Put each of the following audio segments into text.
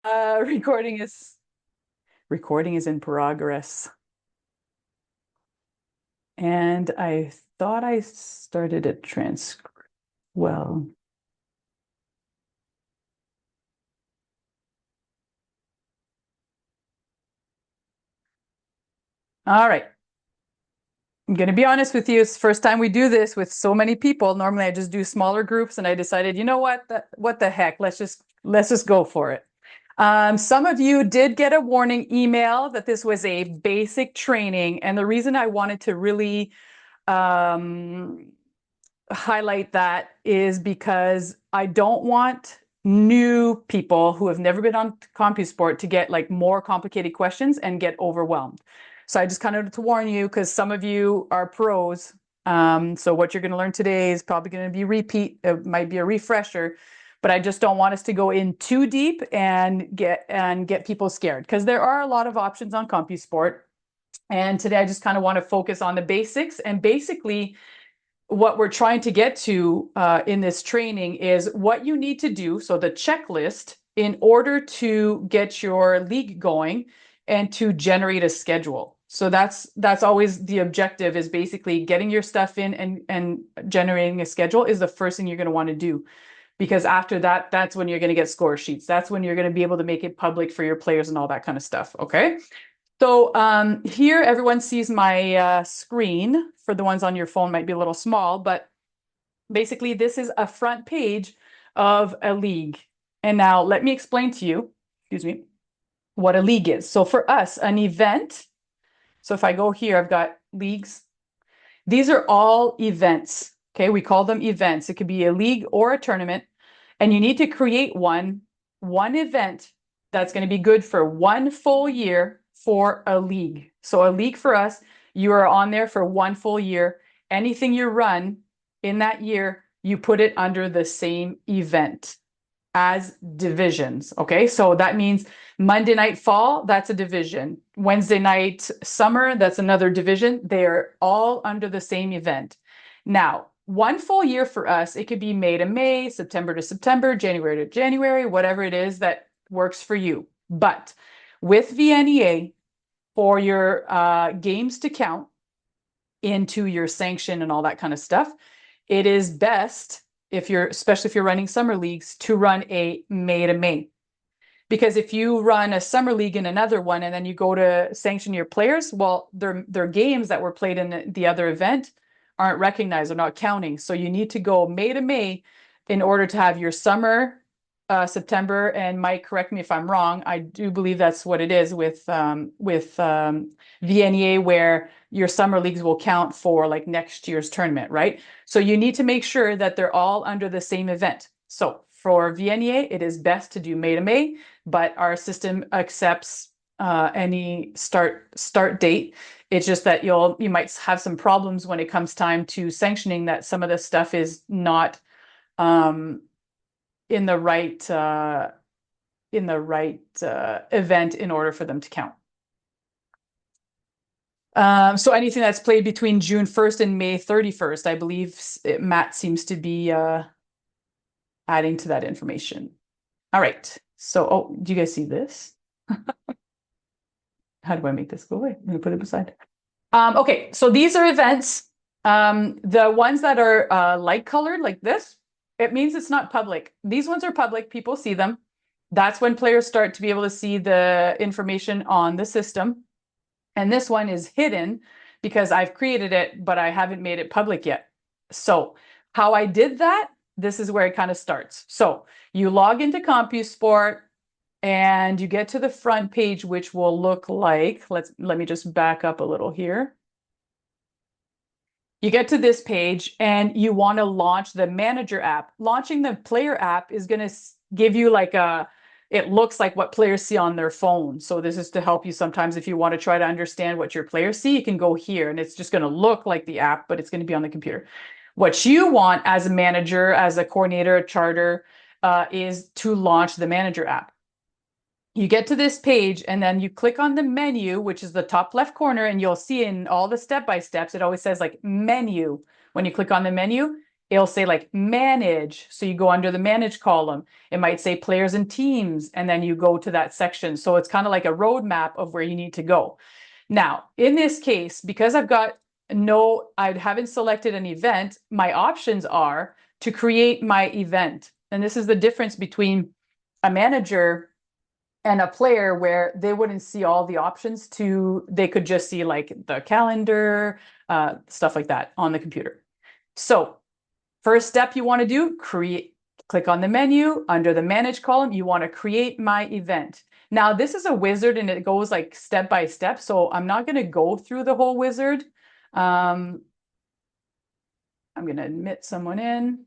Recording is in progress. And I thought I started a transcript. Well, all right. I'm going to be honest with you. It's the first time we do this with so many people. Normally I just do smaller groups, and I decided, you know what? What the heck? Let's just go for it. Some of you did get a warning email that this was a basic training, and the reason I wanted to really um, highlight that is because I don't want new people who have never been on CompuSport to get like more complicated questions and get overwhelmed. So I just kind of to warn you, because some of you are pros. So what you're going to learn today is probably going to be repeat. It might be a refresher, but I just don't want us to go in too deep and get people scared, because there are a lot of options on CompuSport. And today I just kind of want to focus on the basics. And basically, what we're trying to get to in this training is what you need to do. So the checklist in order to get your league going and to generate a schedule. So that's always the objective, is basically getting your stuff in and generating a schedule is the first thing you're going to want to do. Because after that, that's when you're going to get score sheets. That's when you're going to be able to make it public for your players and all that kind of stuff. Okay. So here everyone sees my screen. For the ones on your phone, might be a little small, but basically this is a front page of a league. And now let me explain to you, excuse me, what a league is. So for us, an event, so if I go here, I've got leagues. These are all events. Okay, we call them events. It could be a league or a tournament, and you need to create one event that's going to be good for one full year for a league. So a league for us, you are on there for one full year. Anything you run in that year, you put it under the same event as divisions. Okay, so that means Monday night fall, that's a division. Wednesday night summer, that's another division. They're all under the same event. Now, one full year for us, it could be May to May, September to September, January to January, whatever it is that works for you. But with VNEA, for your games to count into your sanction and all that kind of stuff, it is best, especially if you're running summer leagues, to run a May to May. Because if you run a summer league in another one and then you go to sanction your players, well, their games that were played in the other event aren't recognized, they're not counting. So you need to go May to May in order to have your summer, September, and Mike, correct me if I'm wrong, I do believe that's what it is with VNEA, where your summer leagues will count for like next year's tournament, right? So you need to make sure that they're all under the same event. So for VNEA, it is best to do May to May, but our system accepts any start date. It's just that you might have some problems when it comes time to sanctioning, that some of the stuff is not in the right event in order for them to count. So anything that's played between June 1st and May 31st, I believe Matt seems to be adding to that information. All right. So, oh, do you guys see this? How do I make this go away? I'm gonna put it beside. Okay, so these are events. The ones that are light colored like this, it means it's not public. These ones are public, people see them. That's when players start to be able to see the information on the system. And this one is hidden because I've created it, but I haven't made it public yet. So how I did that, this is where it kind of starts. So you log into CompuSport and you get to the front page, which will look like, let me just back up a little here. You get to this page and you want to launch the manager app. Launching the player app is going to give you like it looks like what players see on their phone. So this is to help you sometimes if you want to try to understand what your players see, you can go here and it's just going to look like the app, but it's going to be on the computer. What you want as a manager, as a coordinator, a charter, is to launch the manager app. You get to this page and then you click on the menu, which is the top left corner, and you'll see in all the step-by-steps, it always says like menu when you click on the menu. it'll say like manage. So you go under the manage column. It might say players and teams, and then you go to that section. So it's kind of like a roadmap of where you need to go. Now, in this case, because I haven't selected an event, my options are to create my event. And this is the difference between a manager and a player, where they wouldn't see all the options they could just see like the calendar, stuff like that on the computer. So first step you want to do, click on the menu under the manage column. You want to create my event. Now this is a wizard and it goes like step by step. So I'm not going to go through the whole wizard. I'm going to admit someone in.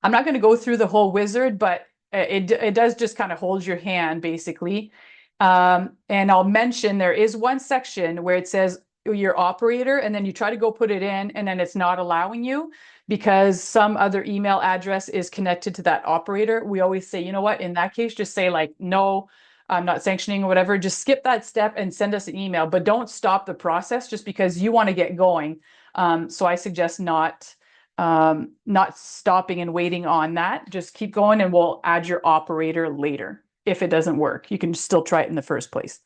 I'm not going to go through the whole wizard, but it does just kind of hold your hand basically. And I'll mention there is one section where it says your operator, and then you try to go put it in, and then it's not allowing you because some other email address is connected to that operator. We always say, you know what, in that case, just say like, no, I'm not sanctioning or whatever. Just skip that step and send us an email, but don't stop the process just because you want to get going. So I suggest not stopping and waiting on that. Just keep going and we'll add your operator later. If it doesn't work, you can still try it in the first place.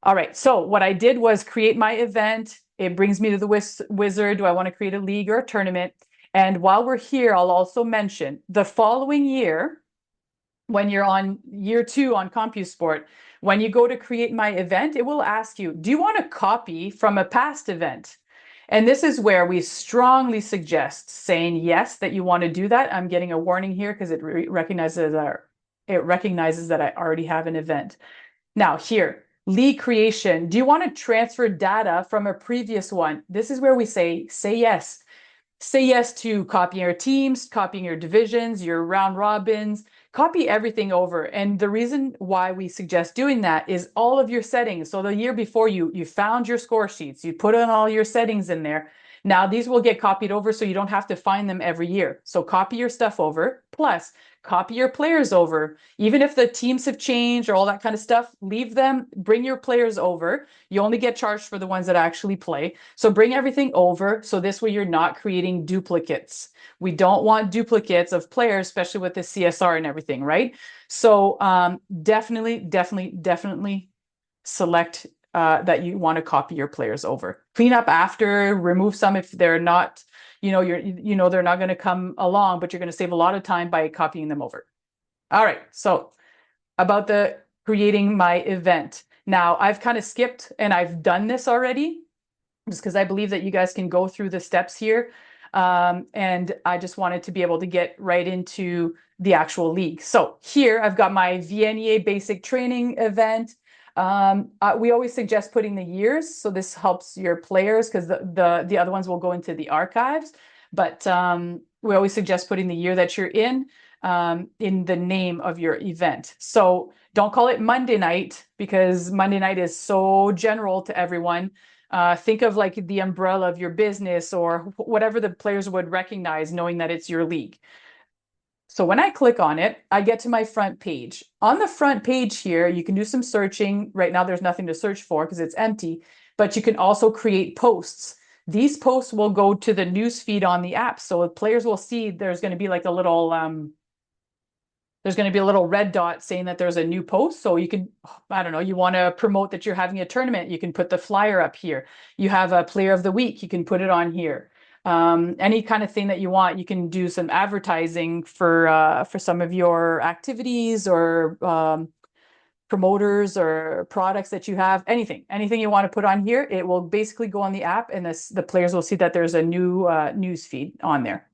All right, so what I did was create my event. It brings me to the wizard. Do I want to create a league or a tournament? And while we're here, I'll also mention the following year, when you're on year 2 on CompuSport, when you go to create my event, it will ask you, do you want to copy from a past event? And this is where we strongly suggest saying yes, that you want to do that. I'm getting a warning here because it recognizes that I already have an event. Now here, league creation. Do you want to transfer data from a previous one? This is where we say yes. Say yes to copying your teams, copying your divisions, your round robins, copy everything over. And the reason why we suggest doing that is all of your settings. So the year before you found your score sheets, you put in all your settings in there. Now these will get copied over so you don't have to find them every year. So copy your stuff over, plus copy your players over. Even if the teams have changed or all that kind of stuff, leave them, bring your players over. You only get charged for the ones that actually play. So bring everything over. So this way you're not creating duplicates. We don't want duplicates of players, especially with the CSR and everything, right? So definitely select that you want to copy your players over. Clean up after, remove some if they're not, they're not going to come along, but you're going to save a lot of time by copying them over. All right, so about the creating my event. Now I've kind of skipped and I've done this already just because I believe that you guys can go through the steps here. And I just wanted to be able to get right into the actual league. So here I've got my VNEA basic training event. We always suggest putting the years, so this helps your players because the other ones will go into the archives. But we always suggest putting the year that you're in the name of your event. So don't call it Monday night because Monday night is so general to everyone. Think of like the umbrella of your business or whatever the players would recognize, knowing that it's your league. So when I click on it, I get to my front page. On the front page here, you can do some searching. Right now, there's nothing to search for because it's empty, but you can also create posts. These posts will go to the news feed on the app. So players will see there's going to be like a little, red dot saying that there's a new post. So you can, I don't know, you want to promote that you're having a tournament, you can put the flyer up here. You have a player of the week, you can put it on here. Any kind of thing that you want, you can do some advertising for some of your activities or promoters or products that you have. Anything you want to put on here, it will basically go on the app, and the players will see that there's a new news feed on there.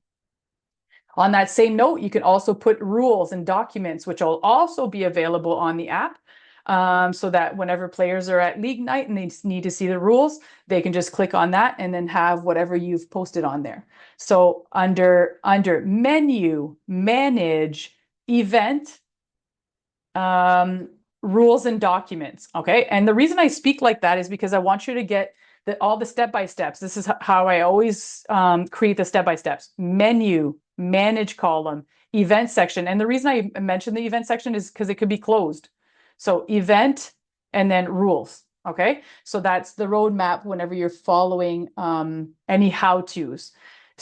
On that same note, you can also put rules and documents, which will also be available on the app. So that whenever players are at league night and they need to see the rules, they can just click on that and then have whatever you've posted on there. So under menu, manage, event, rules and documents. Okay. And the reason I speak like that is because I want you to get all the step-by-steps. This is how I always create the step-by-steps. Menu, manage column, event section. And the reason I mentioned the event section is because it could be closed. So event and then rules. Okay. So that's the roadmap whenever you're following any how-tos.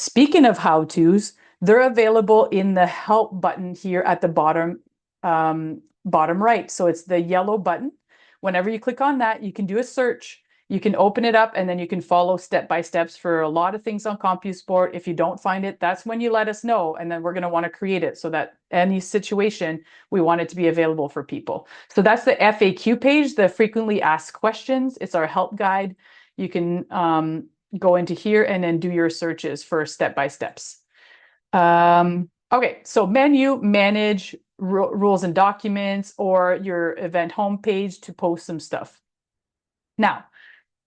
Speaking of how-tos, they're available in the help button here at the bottom right. So it's the yellow button. Whenever you click on that, you can do a search. You can open it up and then you can follow step-by-steps for a lot of things on CompuSport. If you don't find it, that's when you let us know. And then we're going to want to create it so that any situation, we want it to be available for people. So that's the FAQ page, the frequently asked questions. It's our help guide. You can go into here and then do your searches for step-by-steps. Okay, so menu, manage, rules and documents, or your event homepage to post some stuff. Now,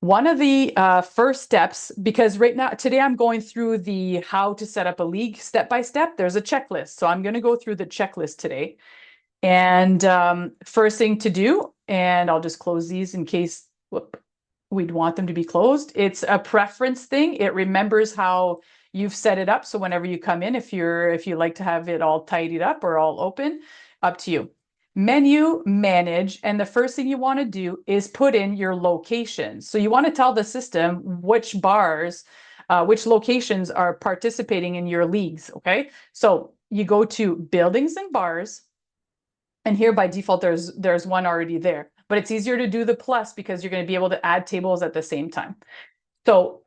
one of the first steps, because right now, today I'm going through the how to set up a league step-by-step. There's a checklist. So I'm going to go through the checklist today. And first thing to do, and I'll just close these in case we'd want them to be closed. It's a preference thing. It remembers how you've set it up. So whenever you come in, if you like to have it all tidied up or all open, up to you. Menu, manage, and the first thing you want to do is put in your locations. So you want to tell the system which bars, which locations are participating in your leagues, okay? So you go to buildings and bars, and here by default, there's one already there, but it's easier to do the plus because you're going to be able to add tables at the same time. So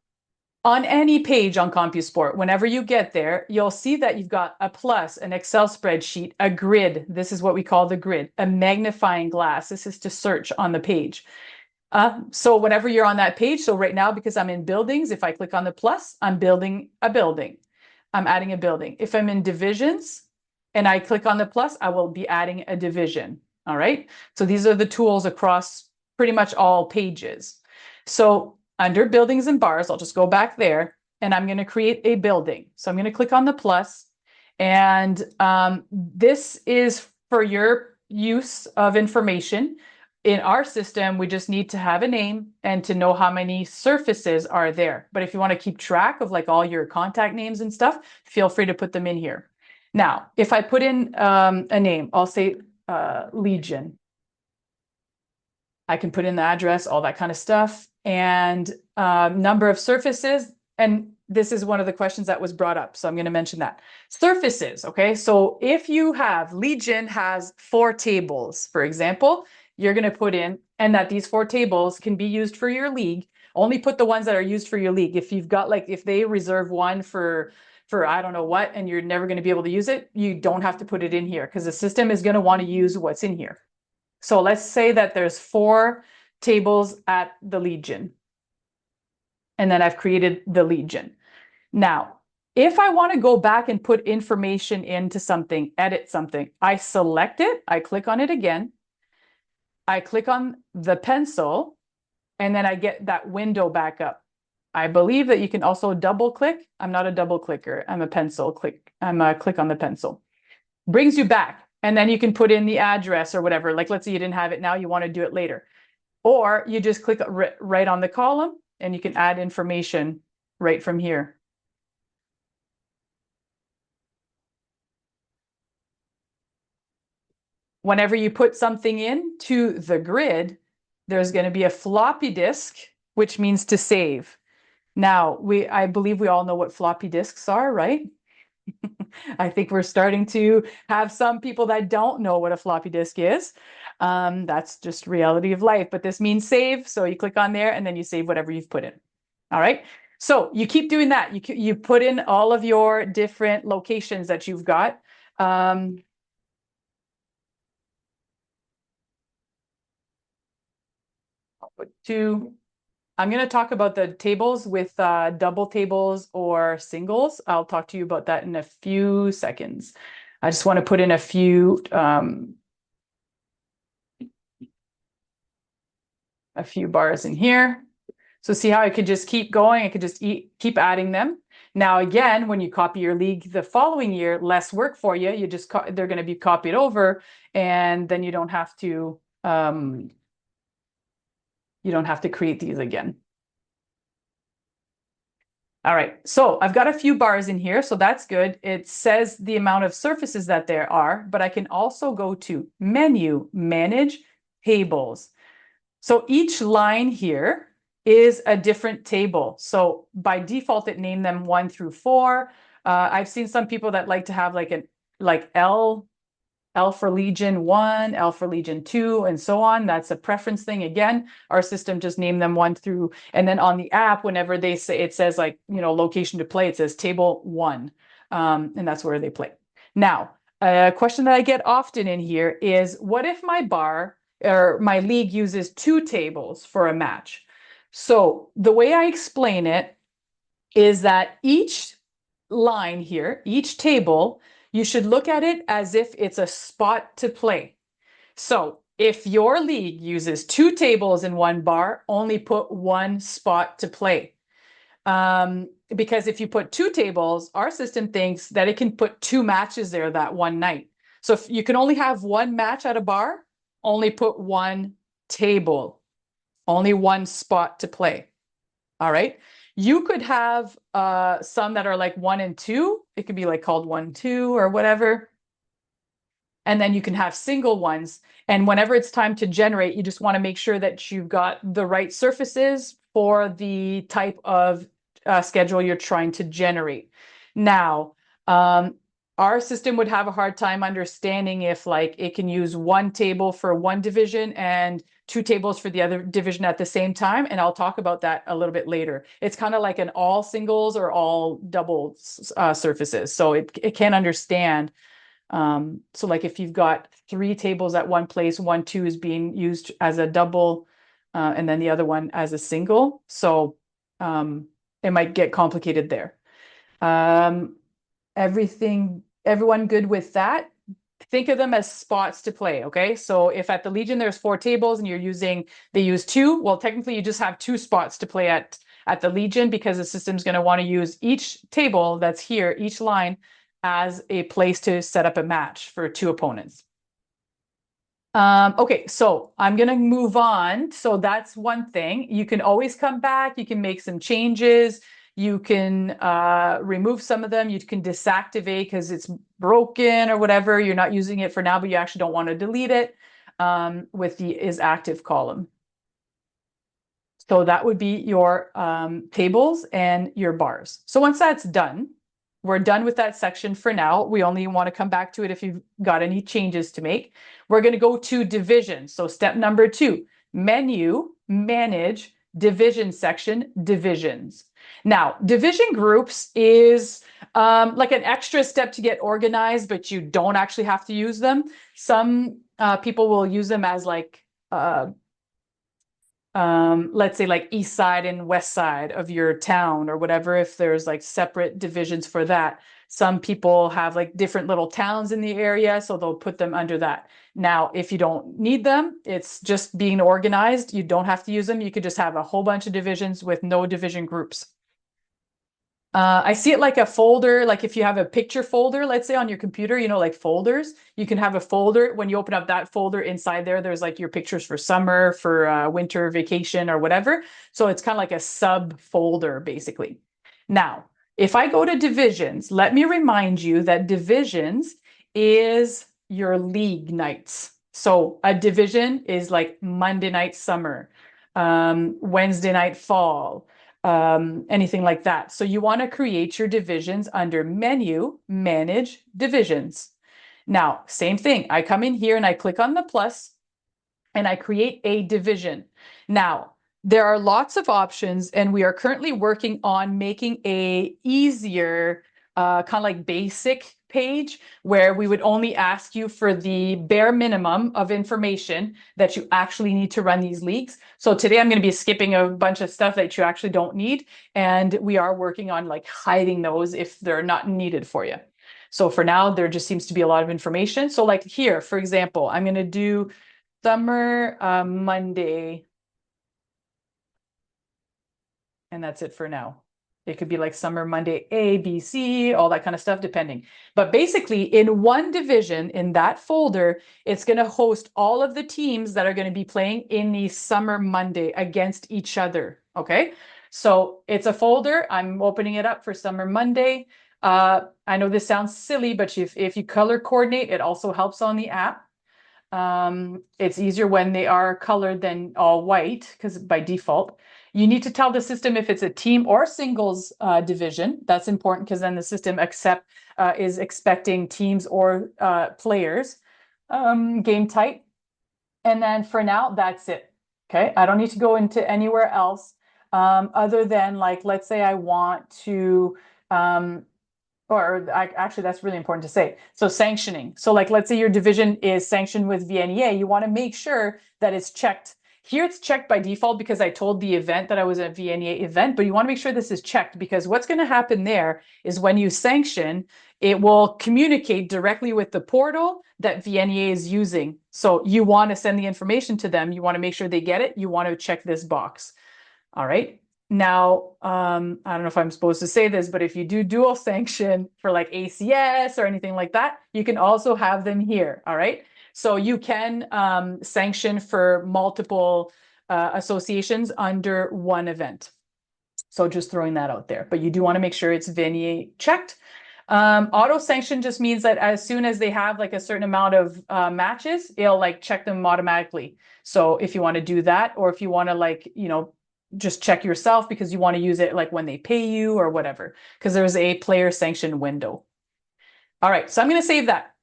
on any page on CompuSport, whenever you get there, you'll see that you've got a plus, an Excel spreadsheet, a grid. This is what we call the grid, a magnifying glass. This is to search on the page. So whenever you're on that page, so right now, because I'm in buildings, if I click on the plus, I'm building a building. I'm adding a building. If I'm in divisions and I click on the plus, I will be adding a division. All right. So these are the tools across pretty much all pages. So under buildings and bars, I'll just go back there and I'm going to create a building. So I'm going to click on the plus, and this is for your use of information. In our system, we just need to have a name and to know how many surfaces are there. But if you want to keep track of like all your contact names and stuff, feel free to put them in here. Now, if I put in a name, I'll say Legion. I can put in the address, all that kind of stuff, and number of surfaces. And this is one of the questions that was brought up, so I'm going to mention that. Surfaces, okay? So if you have, Legion has 4 tables, for example, you're going to put in, and that these 4 tables can be used for your league. Only put the ones that are used for your league. If you've got, like, if they reserve one for I don't know what, and you're never going to be able to use it, you don't have to put it in here because the system is going to want to use what's in here. So let's say that there's 4 tables at the Legion. And then I've created the Legion. Now, if I want to go back and put information into something, edit something, I select it, I click on it again, I click on the pencil, and then I get that window back up. I believe that you can also double click. I'm not a double clicker. I'm a pencil click. I'm a click on the pencil. Brings you back. And then you can put in the address or whatever. Like, let's say you didn't have it now, you want to do it later. Or you just click right on the column and you can add information right from here. Whenever you put something into the grid, there's going to be a floppy disk, which means to save. Now, I believe we all know what floppy disks are, right? I think we're starting to have some people that don't know what a floppy disk is. That's just reality of life, but this means save. So you click on there and then you save whatever you've put in. All right. So you keep doing that. You put in all of your different locations that you've got. I'll put 2. I'm going to talk about the tables with double tables or singles. I'll talk to you about that in a few seconds. I just want to put in a few bars in here. So see how I could just keep going? I could just keep adding them. Now, again, when you copy your league the following year, less work for you. You just they're going to be copied over, and then you don't have to create these again. All right, so I've got a few bars in here, so that's good. It says the amount of surfaces that there are, but I can also go to Menu, Manage, Tables. So each line here is a different table. So by default, it named them 1 through 4. I've seen some people that like to have like L for Legion 1, L for Legion 2, and so on. That's a preference thing. Again, our system just named them 1 through, and then on the app, whenever they say, it says like, location to play, it says table 1, and that's where they play. Now, a question that I get often in here is, what if my bar or my league uses 2 tables for a match? So the way I explain it is that each line here, each table, you should look at it as if it's a spot to play. So if your league uses 2 tables in one bar, only put 1 spot to play. Because if you put 2 tables, our system thinks that it can put 2 matches there that one night. So if you can only have 1 match at a bar, only put 1 table, only 1 spot to play. All right. You could have some that are like 1 and 2. It could be like called 1, 2 or whatever. And then you can have single ones. And whenever it's time to generate, you just want to make sure that you've got the right surfaces for the type of schedule you're trying to generate. Now, our system would have a hard time understanding if like it can use 1 table for 1 division and 2 tables for the other division at the same time. And I'll talk about that a little bit later. It's kind of like an all singles or all double surfaces. So it can understand. So like if you've got 3 tables at one place, 1, 2 is being used as a double, and then the other one as a single. So it might get complicated there. Everyone good with that? Think of them as spots to play, okay? So if at the Legion there's 4 tables and they use 2, well, technically you just have 2 spots to play at the Legion, because the system's going to want to use each table that's here, each line, as a place to set up a match for 2 opponents. Okay, so I'm going to move on. So that's one thing. You can always come back. You can make some changes. You can remove some of them. You can deactivate because it's broken or whatever. You're not using it for now, but you actually don't want to delete it with the is active column. So that would be your tables and your bars. So once that's done, we're done with that section for now. We only want to come back to it if you've got any changes to make. We're going to go to division. So step number 2, menu, manage, division section, divisions. Now, division groups is like an extra step to get organized, but you don't actually have to use them. Some people will use them as like let's say like east side and west side of your town or whatever, if there's like separate divisions for that. Some people have like different little towns in the area, so they'll put them under that. Now, if you don't need them, it's just being organized. You don't have to use them. You could just have a whole bunch of divisions with no division groups. I see it like a folder, like if you have a picture folder, let's say on your computer, like folders, you can have a folder. When you open up that folder, inside there's like your pictures for summer, for winter vacation or whatever. So it's kind of like a sub folder basically. Now, if I go to divisions, let me remind you that divisions is your league nights. So a division is like Monday night summer, Wednesday night fall, anything like that. So you want to create your divisions under menu, manage, divisions. Now, same thing. I come in here and I click on the plus and I create a division. Now, there are lots of options and we are currently working on making a easier kind of like basic page where we would only ask you for the bare minimum of information that you actually need to run these leagues. So today I'm going to be skipping a bunch of stuff that you actually don't need. And we are working on like hiding those if they're not needed for you. So for now, there just seems to be a lot of information. So like here, for example, I'm going to do summer Monday. And that's it for now. It could be like summer Monday A, B, C, all that kind of stuff, depending. But basically, in one division, in that folder, it's going to host all of the teams that are going to be playing in the summer Monday against each other. Okay, so it's a folder. I'm opening it up for summer Monday. I know this sounds silly, but if you color coordinate, it also helps on the app. It's easier when they are colored than all white, because by default. You need to tell the system if it's a team or singles division. That's important because then the system is expecting teams or players game type. And then for now, that's it. Okay, I don't need to go into anywhere else other than like, let's say I want to actually, that's really important to say. So sanctioning. So like, let's say your division is sanctioned with VNEA. You want to make sure that it's checked. Here it's checked by default because I told the event that I was a VNEA event, but you want to make sure this is checked because what's going to happen there is when you sanction, it will communicate directly with the portal that VNEA is using. So you want to send the information to them. You want to make sure they get it. You want to check this box. All right. Now, I don't know if I'm supposed to say this, but if you do dual sanction for like ACS or anything like that, you can also have them here. All right. So you can sanction for multiple associations under one event. So just throwing that out there, but you do want to make sure it's VNEA checked. Auto sanction just means that as soon as they have like a certain amount of matches, it'll like check them automatically. So if you want to do that, or if you want to like, just check yourself because you want to use it like when they pay you or whatever, because there's a player sanction window. All right, so I'm going to save that.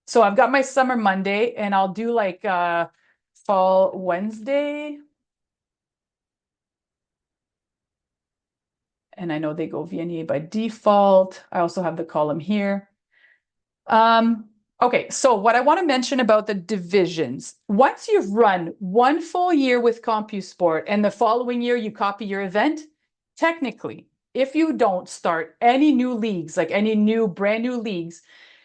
So I've got my summer Monday and I'll do like fall Wednesday. And I know they go VNEA by default. I also have the column here. Okay, so what I want to mention about the divisions, once you've run one full year with CompuSport and the following year you copy your event, technically, if you don't start any new leagues, like any brand new leagues,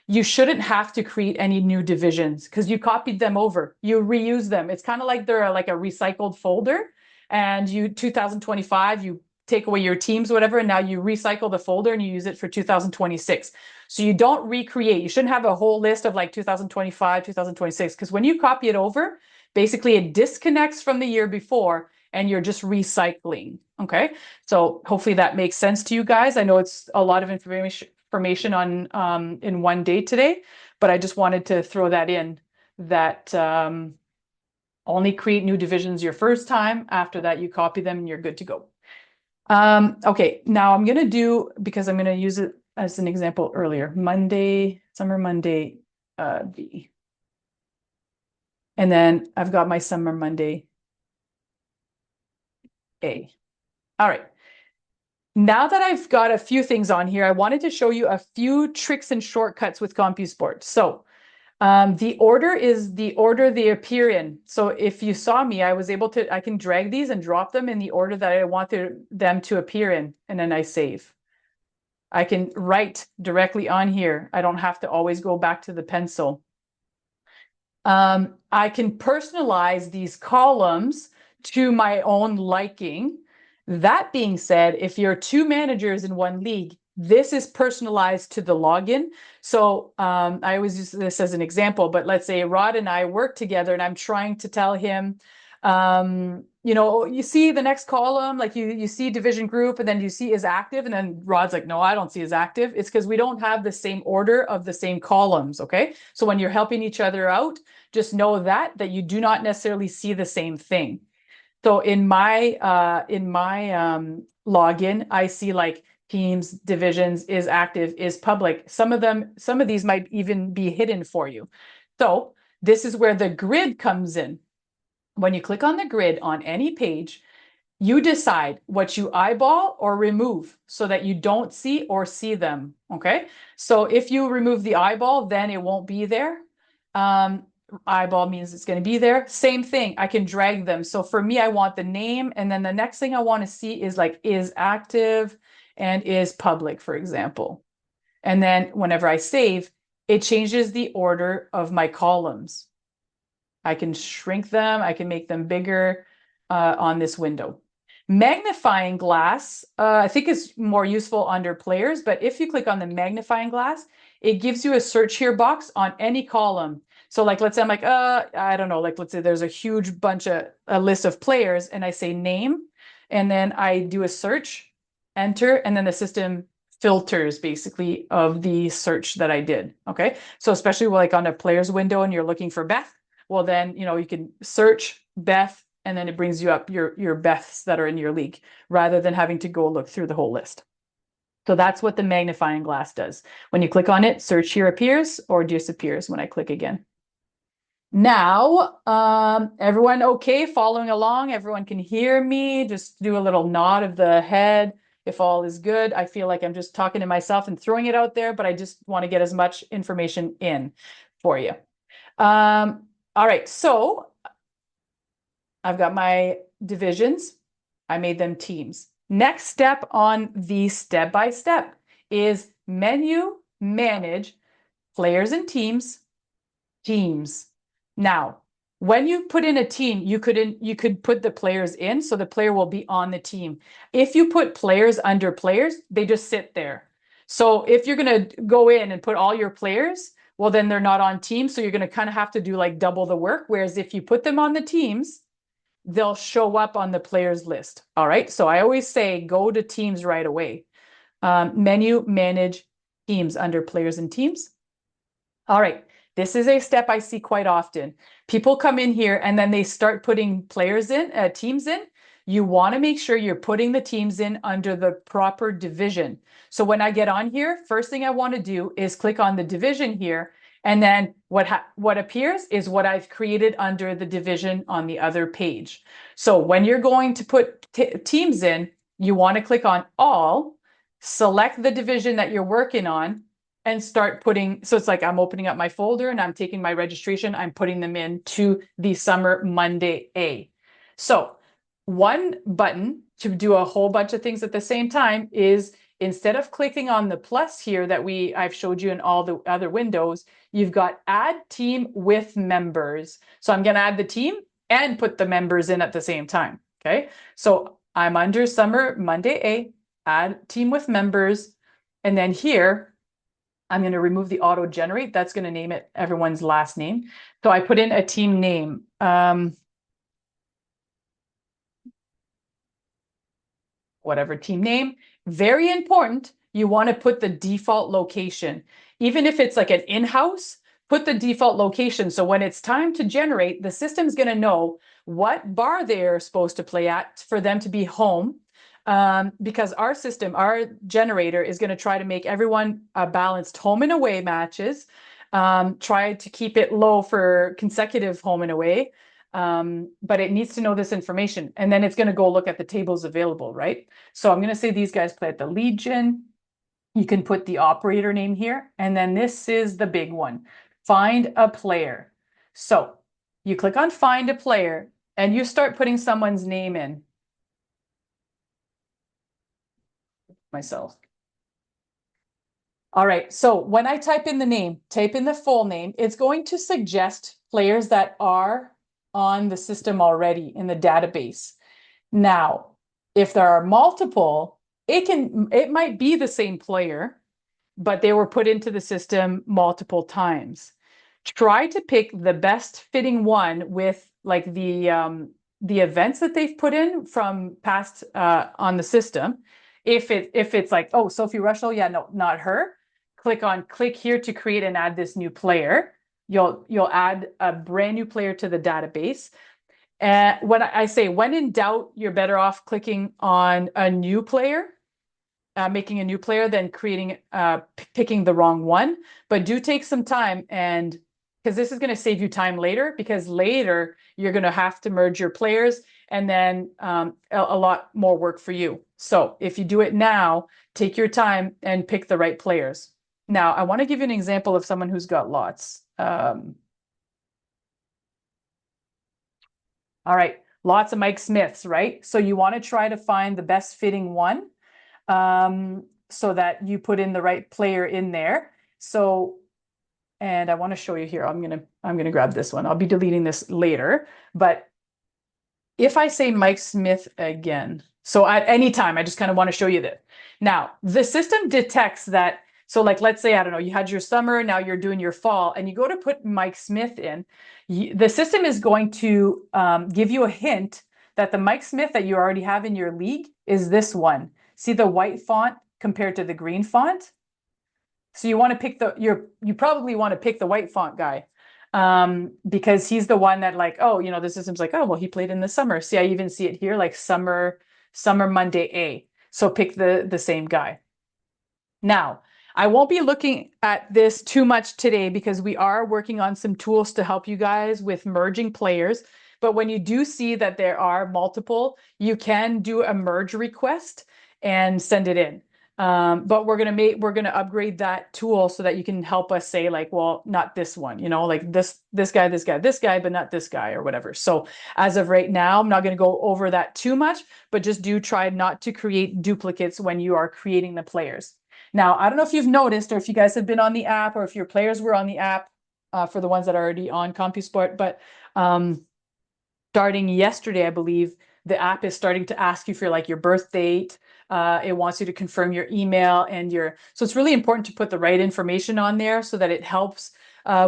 you shouldn't have to create any new divisions because you copied them over. You reuse them. It's kind of like they're like a recycled folder, and 2025, you take away your teams, whatever, and now you recycle the folder and you use it for 2026. So you don't recreate. You shouldn't have a whole list of like 2025, 2026, because when you copy it over, basically it disconnects from the year before and you're just recycling. Okay. So hopefully that makes sense to you guys. I know it's a lot of information on in one day today, but I just wanted to throw that in that only create new divisions your first time. After that, you copy them and you're good to go. Okay, now I'm going to do, because I'm going to use it as an example earlier, summer Monday, B. And then I've got my summer Monday, A. All right. Now that I've got a few things on here, I wanted to show you a few tricks and shortcuts with CompuSport. So the order is the order they appear in. So if you saw me, I can drag these and drop them in the order that I want them to appear in, and then I save. I can write directly on here. I don't have to always go back to the pencil. I can personalize these columns to my own liking. That being said, if you're two managers in one league, this is personalized to the login. So I always use this as an example, but let's say Rod and I work together and I'm trying to tell him, you see the next column, like you see division group and then you see is active. And then Rod's like, no, I don't see is active. It's because we don't have the same order of the same columns. Okay. So when you're helping each other out, just know that you do not necessarily see the same thing. So in my login, I see like teams, divisions, is active, is public. Some of these might even be hidden for you. So this is where the grid comes in. When you click on the grid on any page, you decide what you eyeball or remove so that you don't see or see them. Okay. So if you remove the eyeball, then it won't be there. Eyeball means it's going to be there. Same thing. I can drag them. So for me, I want the name. And then the next thing I want to see is like is active and is public, for example. And then whenever I save, it changes the order of my columns. I can shrink them. I can make them bigger on this window. Magnifying glass, I think is more useful under players, but if you click on the magnifying glass, it gives you a search here box on any column. So like, let's say I'm like, I don't know, like let's say there's a huge a list of players and I say name, and then I do a search, enter, and then the system filters basically of the search that I did. Okay. So especially like on a player's window and you're looking for Beth, well then, you can search Beth and then it brings you up your Beths that are in your league, rather than having to go look through the whole list. So that's what the magnifying glass does. When you click on it, search here appears or disappears when I click again. Now, everyone okay following along? Everyone can hear me? Just do a little nod of the head if all is good. I feel like I'm just talking to myself and throwing it out there, but I just want to get as much information in for you. All right, so I've got my divisions. I made them teams. Next step on the step-by-step is menu, manage, players and teams. Now, when you put in a team, you could put the players in, so the player will be on the team. If you put players under players, they just sit there. So if you're going to go in and put all your players, well, then they're not on teams. So you're going to kind of have to do like double the work. Whereas if you put them on the teams, they'll show up on the players list. All right. So I always say go to teams right away. Menu, manage, teams under players and teams. All right. This is a step I see quite often. People come in here and then they start putting players in, teams in. You want to make sure you're putting the teams in under the proper division. So when I get on here, first thing I want to do is click on the division here. And then what appears is what I've created under the division on the other page. So when you're going to put teams in, you want to click on all, select the division that you're working on, and start putting, so it's like I'm opening up my folder and I'm taking my registration, I'm putting them into the Summer Monday A. So one button to do a whole bunch of things at the same time is, instead of clicking on the plus here that I've showed you in all the other windows, you've got add team with members. So I'm going to add the team and put the members in at the same time. Okay. So I'm under Summer Monday A, add team with members. And then here, I'm going to remove the auto generate. That's going to name it everyone's last name. So I put in a team name. Whatever team name. Very important. You want to put the default location. Even if it's like an in-house, put the default location. So when it's time to generate, the system's going to know what bar they're supposed to play at for them to be home. Because our system, our generator, is going to try to make everyone balanced home and away matches, try to keep it low for consecutive home and away, but it needs to know this information, and then it's going to go look at the tables available, right? So I'm going to say these guys play at the Legion. You can put the operator name here, and then this is the big one, find a player. So you click on find a player and you start putting someone's name in. Myself. All right, so when I type in the name, type in the full name, it's going to suggest players that are on the system already in the database. Now, if there are multiple, it might be the same player, but they were put into the system multiple times. Try to pick the best fitting one with like the events that they've put in from past on the system. If it's like, oh, Sophie Rushell, yeah, no, not her. Click here to create and add this new player. You'll add a brand new player to the database. And when I say when in doubt, you're better off clicking on a new player, making a new player than picking the wrong one. But do take some time, and because this is going to save you time later, because later you're going to have to merge your players, and then a lot more work for you. So if you do it now, take your time and pick the right players. Now, I want to give you an example of someone who's got lots. All right, lots of Mike Smiths, right? So you want to try to find the best fitting one, so that you put in the right player in there. So, and I want to show you here. I'm gonna grab this one. I'll be deleting this later, but if I say Mike Smith again, so at any time, I just kind of want to show you this. Now, the system detects that. So like, let's say, I don't know, you had your summer, now you're doing your fall, and you go to put Mike Smith in. The system is going to give you a hint that the Mike Smith that you already have in your league is this one. See the white font compared to the green font? So you want to pick you probably want to pick the white font guy. because he's the one that like, oh, the system's like, oh, well, he played in the summer. See, I even see it here, like summer Monday A. So pick the same guy. Now, I won't be looking at this too much today because we are working on some tools to help you guys with merging players. But when you do see that there are multiple, you can do a merge request and send it in. But we're gonna upgrade that tool so that you can help us say like, well, not this one, like this guy, but not this guy or whatever. So as of right now, I'm not gonna go over that too much, but just do try not to create duplicates when you are creating the players. Now, I don't know if you've noticed or if you guys have been on the app or if your players were on the app for the ones that are already on CompuSport, but starting yesterday, I believe, the app is starting to ask you for like your birth date. It wants you to confirm your email and so it's really important to put the right information on there so that it helps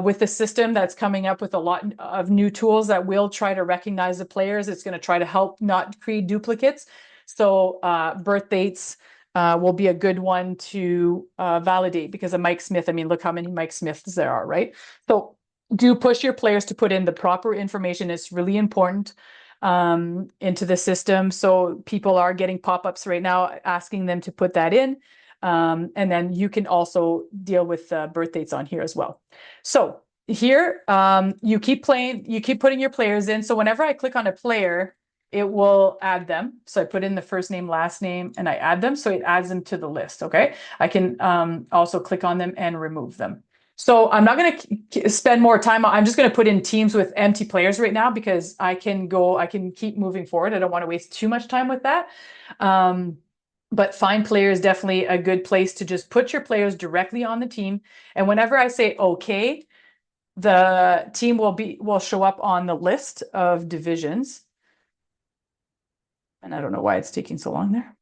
with the system that's coming up with a lot of new tools that will try to recognize the players. It's going to try to help not create duplicates. So birth dates will be a good one to validate because of Mike Smith. I mean, look how many Mike Smiths there are, right? So do push your players to put in the proper information. It's really important into the system. So people are getting pop-ups right now asking them to put that in. And then you can also deal with birth dates on here as well. So here, you keep putting your players in. So whenever I click on a player, it will add them. So I put in the first name, last name, and I add them. So it adds them to the list. Okay. I can also click on them and remove them. So I'm not going to spend more time. I'm just going to put in teams with empty players right now because I can keep moving forward. I don't want to waste too much time with that. But find player is definitely a good place to just put your players directly on the team. And whenever I say okay, the team will show up on the list of divisions. And I don't know why it's taking so long there.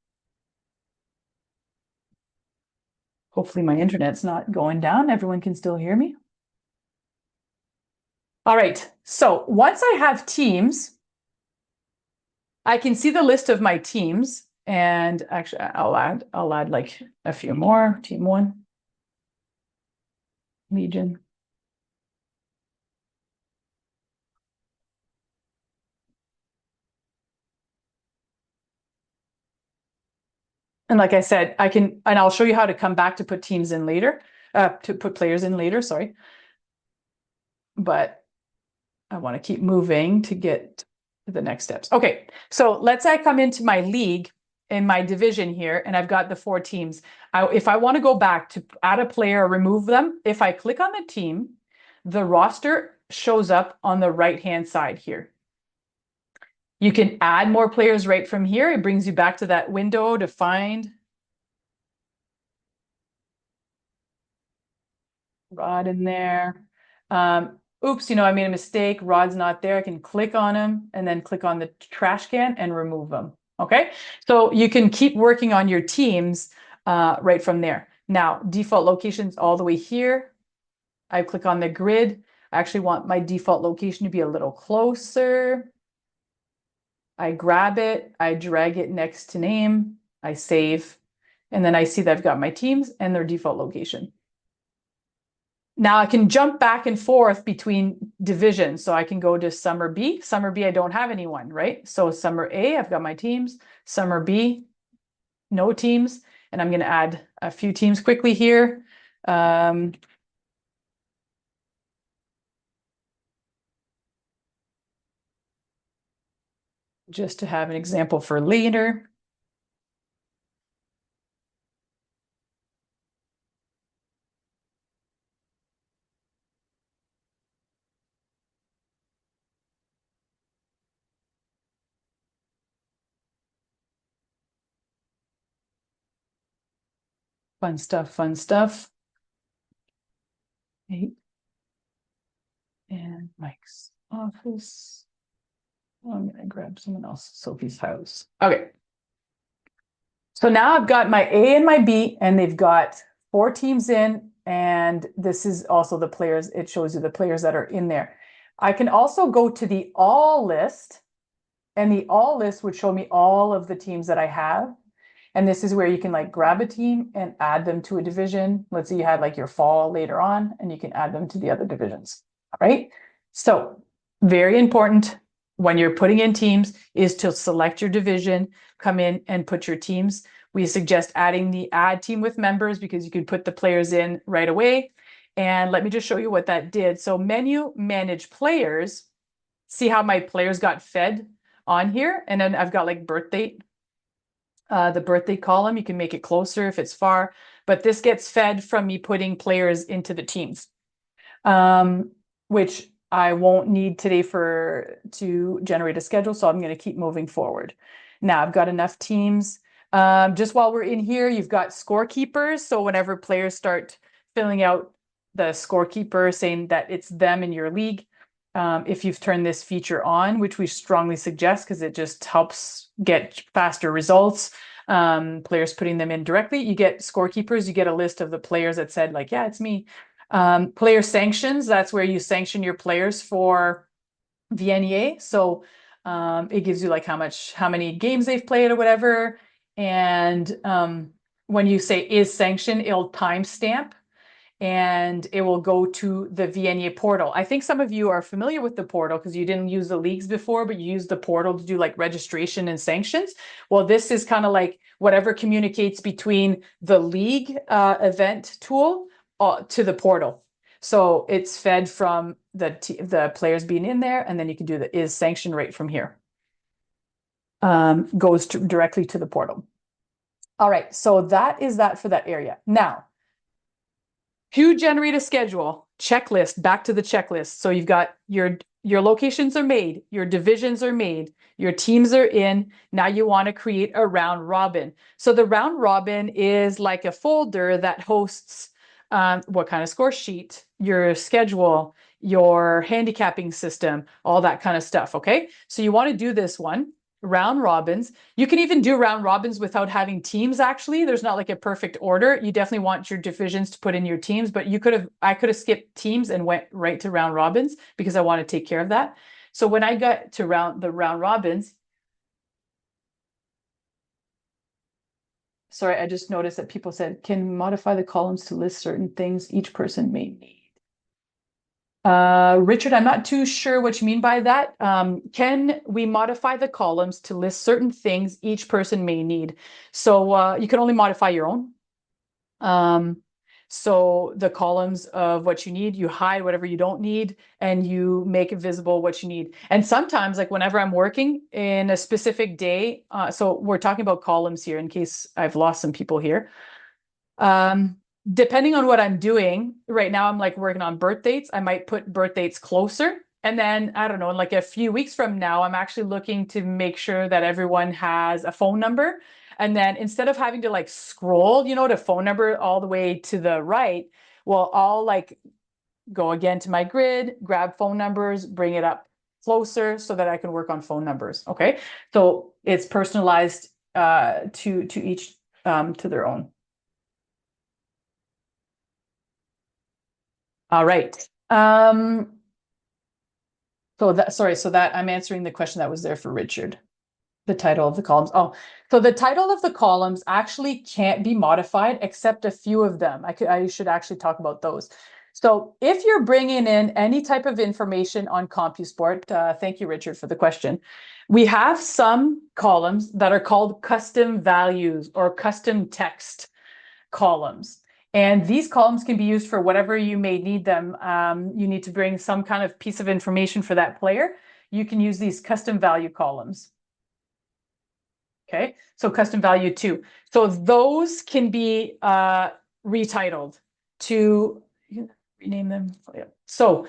Hopefully my internet's not going down. Everyone can still hear me. All right. So once I have teams, I can see the list of my teams. And actually, I'll add like a few more. Team 1, Legion. And like I said, and I'll show you how to come back to put teams in later, to put players in later, sorry. But I want to keep moving to get to the next steps. Okay, so let's say I come into my league in my division here, and I've got the 4 teams. If I want to go back to add a player or remove them, if I click on the team, the roster shows up on the right-hand side here. You can add more players right from here. It brings you back to that window to find Rod in there. Oops, I made a mistake. Rod's not there. I can click on him and then click on the trash can and remove them. Okay, so you can keep working on your teams right from there. Now, default locations all the way here. I click on the grid. I actually want my default location to be a little closer. I grab it, I drag it next to name, I save, and then I see that I've got my teams and their default location. Now I can jump back and forth between divisions. So I can go to Summer B. Summer B, I don't have anyone, right? So Summer A, I've got my teams. Summer B, no teams. And I'm going to add a few teams quickly here. Just to have an example for later. Fun stuff, fun stuff. And Mike's office. Oh, I'm going to grab someone else. Sophie's house. Okay. So now I've got my A and my B, and they've got 4 teams in, and this is also the players. It shows you the players that are in there. I can also go to the all list, and the all list would show me all of the teams that I have. And this is where you can like grab a team and add them to a division. Let's say you had like your fall later on, and you can add them to the other divisions. All right. So very important when you're putting in teams is to select your division, come in and put your teams. We suggest adding the add team with members because you can put the players in right away. And let me just show you what that did. So menu, manage players. See how my players got fed on here? And then I've got like birth date, the birthday column. You can make it closer if it's far, but this gets fed from me putting players into the teams, which I won't need today to generate a schedule. So I'm going to keep moving forward. Now I've got enough teams. Just while we're in here, you've got scorekeepers. So whenever players start filling out the scorekeeper saying that it's them in your league, if you've turned this feature on, which we strongly suggest because it just helps get faster results, players putting them in directly, you get scorekeepers, you get a list of the players that said like, yeah, it's me. Player sanctions, that's where you sanction your players for VNEA. So it gives you like how many games they've played or whatever. And when you say is sanctioned, it'll timestamp and it will go to the VNEA portal. I think some of you are familiar with the portal because you didn't use the leagues before, but you used the portal to do like registration and sanctions. Well, this is kind of like whatever communicates between the league event tool to the portal. So it's fed from the players being in there, and then you can do the is sanction right from here. Goes directly to the portal. All right, so that is that for that area. Now, to generate a schedule, checklist, back to the checklist. So you've got your locations are made, your divisions are made, your teams are in. Now you want to create a round robin. So the round robin is like a folder that hosts what kind of score sheet, your schedule, your handicapping system, all that kind of stuff. Okay. So you want to do this one. Round robins. You can even do round robins without having teams, actually. There's not like a perfect order. You definitely want your divisions to put in your teams, but I could have skipped teams and went right to round robins because I want to take care of that. So when I got to the round robins, sorry, I just noticed that people said, can modify the columns to list certain things each person may need. Richard, I'm not too sure what you mean by that. Can we modify the columns to list certain things each person may need? So you can only modify your own. So the columns of what you need, you hide whatever you don't need, and you make it visible what you need. And sometimes, like whenever I'm working in a specific day, so we're talking about columns here in case I've lost some people here. Depending on what I'm doing right now, I'm like working on birth dates. I might put birth dates closer. And then, I don't know, in like a few weeks from now, I'm actually looking to make sure that everyone has a phone number. And then instead of having to like scroll, to phone number all the way to the right, well, I'll like go again to my grid, grab phone numbers, bring it up closer so that I can work on phone numbers. Okay. So it's personalized to each to their own. All right. So that I'm answering the question that was there for Richard. The title of the columns. Oh, so the title of the columns actually can't be modified except a few of them. I should actually talk about those. So if you're bringing in any type of information on CompuSport, thank you, Richard, for the question. We have some columns that are called custom values or custom text columns. And these columns can be used for whatever you may need them. You need to bring some kind of piece of information for that player. You can use these custom value columns. Okay, so custom value 2. So those can be retitled to rename them. Yeah. So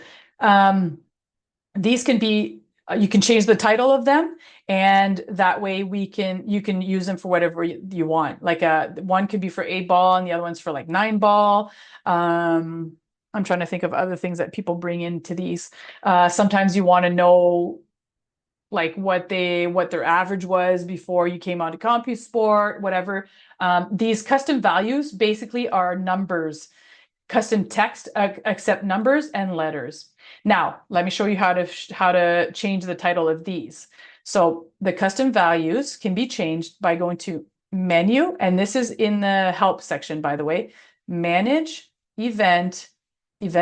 these can be, you can change the title of them, and that way you can use them for whatever you want. Like one could be for 8-ball and the other one's for like 9-ball. I'm trying to think of other things that people bring into these. Sometimes you want to know like what their average was before you came onto CompuSport, whatever. These custom values basically are numbers. Custom text accept numbers and letters. Now, let me show you how to change the title of these. So the custom values can be changed by going to menu, and this is in the help section, by the way. Manage, event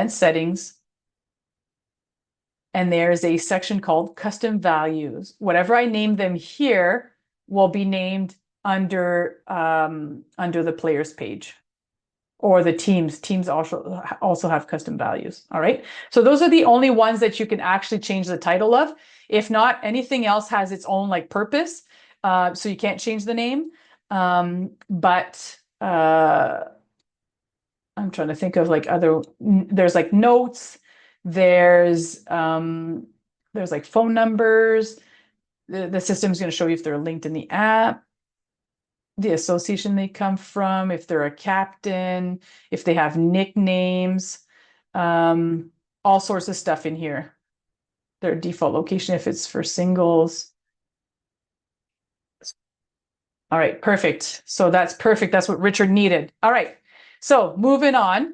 settings, and there's a section called custom values. Whatever I name them here will be named under the players page, or the teams. Teams also have custom values. All right. So those are the only ones that you can actually change the title of. If not, anything else has its own like purpose. So you can't change the name. But I'm trying to think of like there's like notes, there's like phone numbers. The system's going to show you if they're linked in the app, the association they come from, if they're a captain, if they have nicknames, all sorts of stuff in here. Their default location if it's for singles. All right, perfect. So that's perfect. That's what Richard needed. All right. So moving on.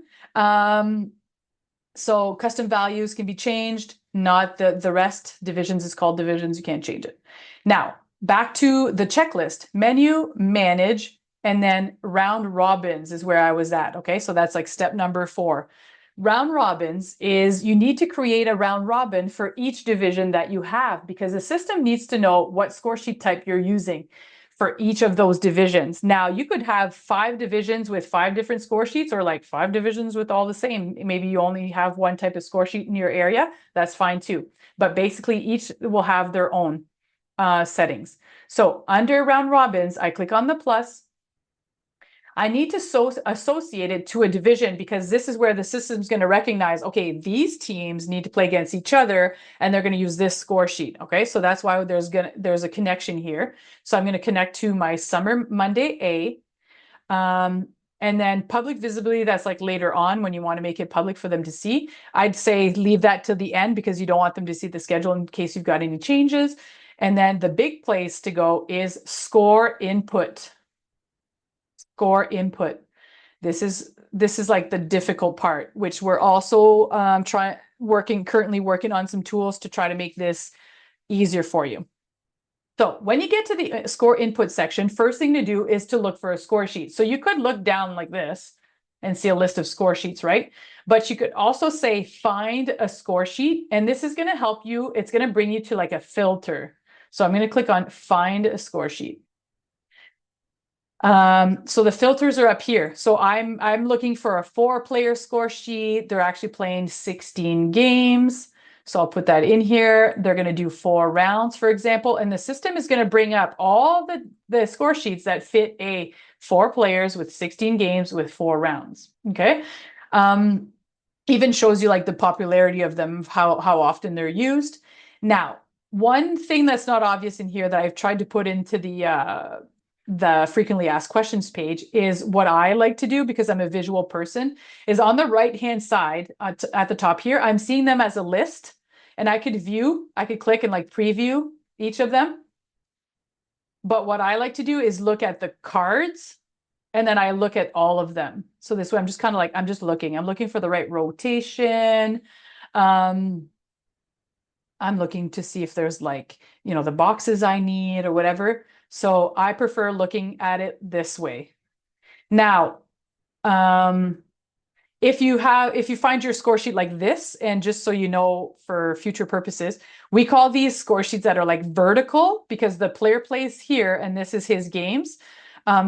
So custom values can be changed, not the rest. Divisions is called divisions. You can't change it. Now, back to the checklist. Menu, manage, and then round robins is where I was at. Okay, so that's like step number 4. Round robins is you need to create a round robin for each division that you have, because the system needs to know what score sheet type you're using for each of those divisions. Now, you could have 5 divisions with 5 different score sheets, or like 5 divisions with all the same. Maybe you only have one type of score sheet in your area. That's fine too. But basically, each will have their own settings. So under round robins, I click on the plus. I need to associate it to a division, because this is where the system's going to recognize, okay, these teams need to play against each other and they're going to use this score sheet. Okay, so that's why there's a connection here. So I'm going to connect to my Summer Monday A. And then public visibility, that's like later on when you want to make it public for them to see. I'd say leave that to the end, because you don't want them to see the schedule in case you've got any changes. And then the big place to go is score input. Score input. This is like the difficult part, which we're also currently working on some tools to try to make this easier for you. So when you get to the score input section, first thing to do is to look for a score sheet. So you could look down like this and see a list of score sheets, right? But you could also say find a score sheet, and this is going to help you. It's going to bring you to like a filter. So I'm going to click on find a score sheet. So the filters are up here. So I'm looking for a 4-player score sheet. They're actually playing 16 games. So I'll put that in here. They're going to do 4 rounds, for example, and the system is going to bring up all the score sheets that fit a 4 players with 16 games with 4 rounds. Okay. Even shows you like the popularity of them, how often they're used. Now, one thing that's not obvious in here that I've tried to put into the frequently asked questions page is what I like to do, because I'm a visual person, is on the right hand side at the top here, I'm seeing them as a list, and I could click and like preview each of them. But what I like to do is look at the cards, and then I look at all of them. So this way I'm just kind of like, I'm looking for the right rotation. I'm looking to see if there's like, the boxes I need or whatever. So I prefer looking at it this way. Now, if you find your score sheet like this, and just so you know for future purposes, we call these score sheets that are like vertical, because the player plays here and this is his games,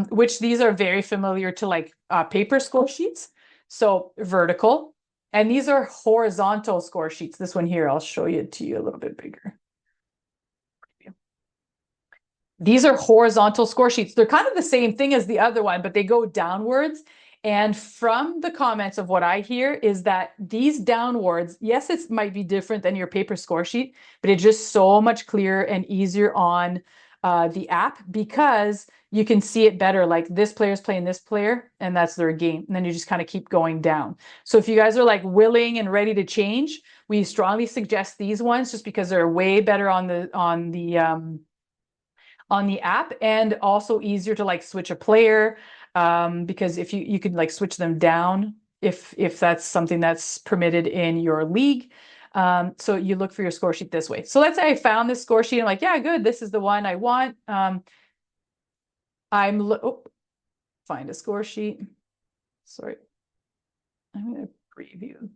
which these are very familiar to like paper score sheets. So vertical, and these are horizontal score sheets. This one here, I'll show it to you a little bit bigger. These are horizontal score sheets. They're kind of the same thing as the other one, but they go downwards. And from the comments of what I hear is that these downwards, yes, it might be different than your paper score sheet, but it's just so much clearer and easier on the app, because you can see it better. Like this player's playing this player and that's their game. And then you just kind of keep going down. So if you guys are like willing and ready to change, we strongly suggest these ones, just because they're way better on the app, and also easier to like switch a player, because if you could like switch them down if that's something that's permitted in your league. So you look for your score sheet this way. So let's say I found this score sheet. I'm like, yeah, good. This is the one I want. Find a score sheet. Sorry. I'm going to preview.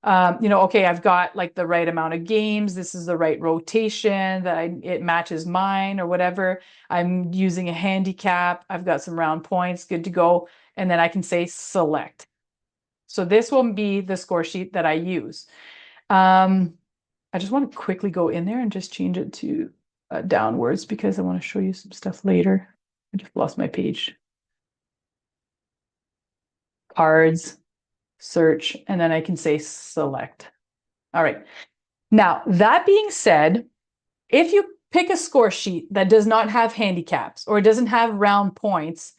Okay, I've got like the right amount of games. This is the right rotation it matches mine or whatever. I'm using a handicap. I've got some round points, good to go. And then I can say select. So this will be the score sheet that I use. I just want to quickly go in there and just change it to downwards because I want to show you some stuff later. I just lost my page. Cards, search, and then I can say select. All right. Now, that being said, if you pick a score sheet that does not have handicaps or doesn't have round points,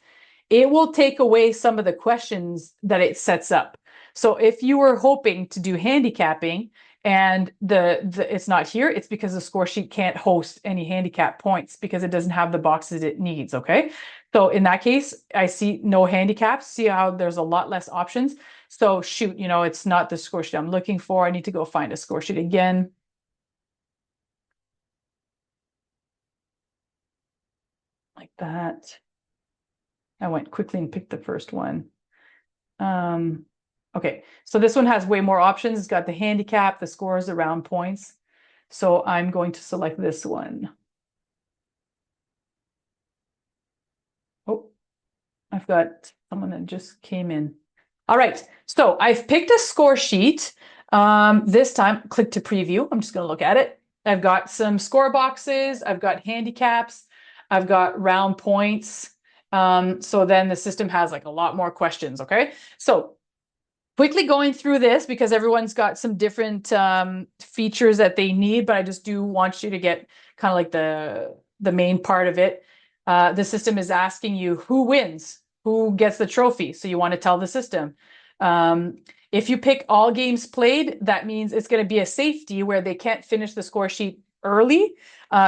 it will take away some of the questions that it sets up. So if you were hoping to do handicapping and it's not here, it's because the score sheet can't host any handicap points because it doesn't have the boxes it needs, okay? So in that case, I see no handicaps. See how there's a lot less options. So shoot, it's not the score sheet I'm looking for. I need to go find a score sheet again. Like that. I went quickly and picked the first one. Okay, so this one has way more options. It's got the handicap, the scores, around points. So I'm going to select this one. Oh, I've got someone that just came in. All right, so I've picked a score sheet. This time, click to preview. I'm just going to look at it. I've got some score boxes. I've got handicaps. I've got round points. So then the system has like a lot more questions, okay? So quickly going through this because everyone's got some different features that they need, but I just do want you to get kind of like the main part of it. The system is asking you who wins, who gets the trophy. So you want to tell the system. If you pick all games played, that means it's going to be a safety where they can't finish the score sheet early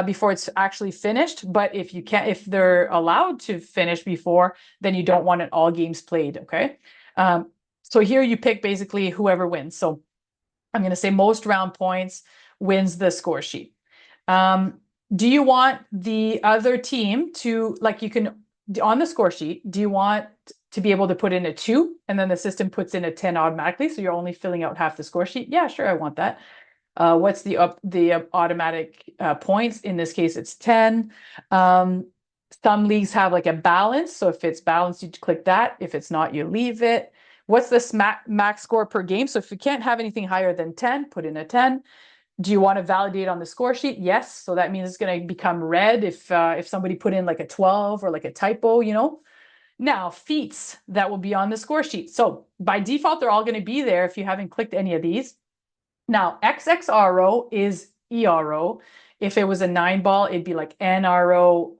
before it's actually finished. But if they're allowed to finish before, then you don't want it all games played. Okay. So here you pick basically whoever wins. So I'm going to say most round points wins the score sheet. Do you want the other team to, like you can, on the score sheet, do you want to be able to put in a 2 and then the system puts in a 10 automatically? So you're only filling out half the score sheet? Yeah, sure, I want that. What's the automatic points? In this case, it's 10. Some leagues have like a balance. So if it's balanced, you click that. If it's not, you leave it. What's the max score per game? So if you can't have anything higher than 10, put in a 10. Do you want to validate on the score sheet? Yes. So that means it's going to become red if somebody put in like a 12 or like a typo, Now, feats that will be on the score sheet. So by default, they're all going to be there if you haven't clicked any of these. Now, XXRO is ERO. If it was a 9-ball, it'd be like NRO,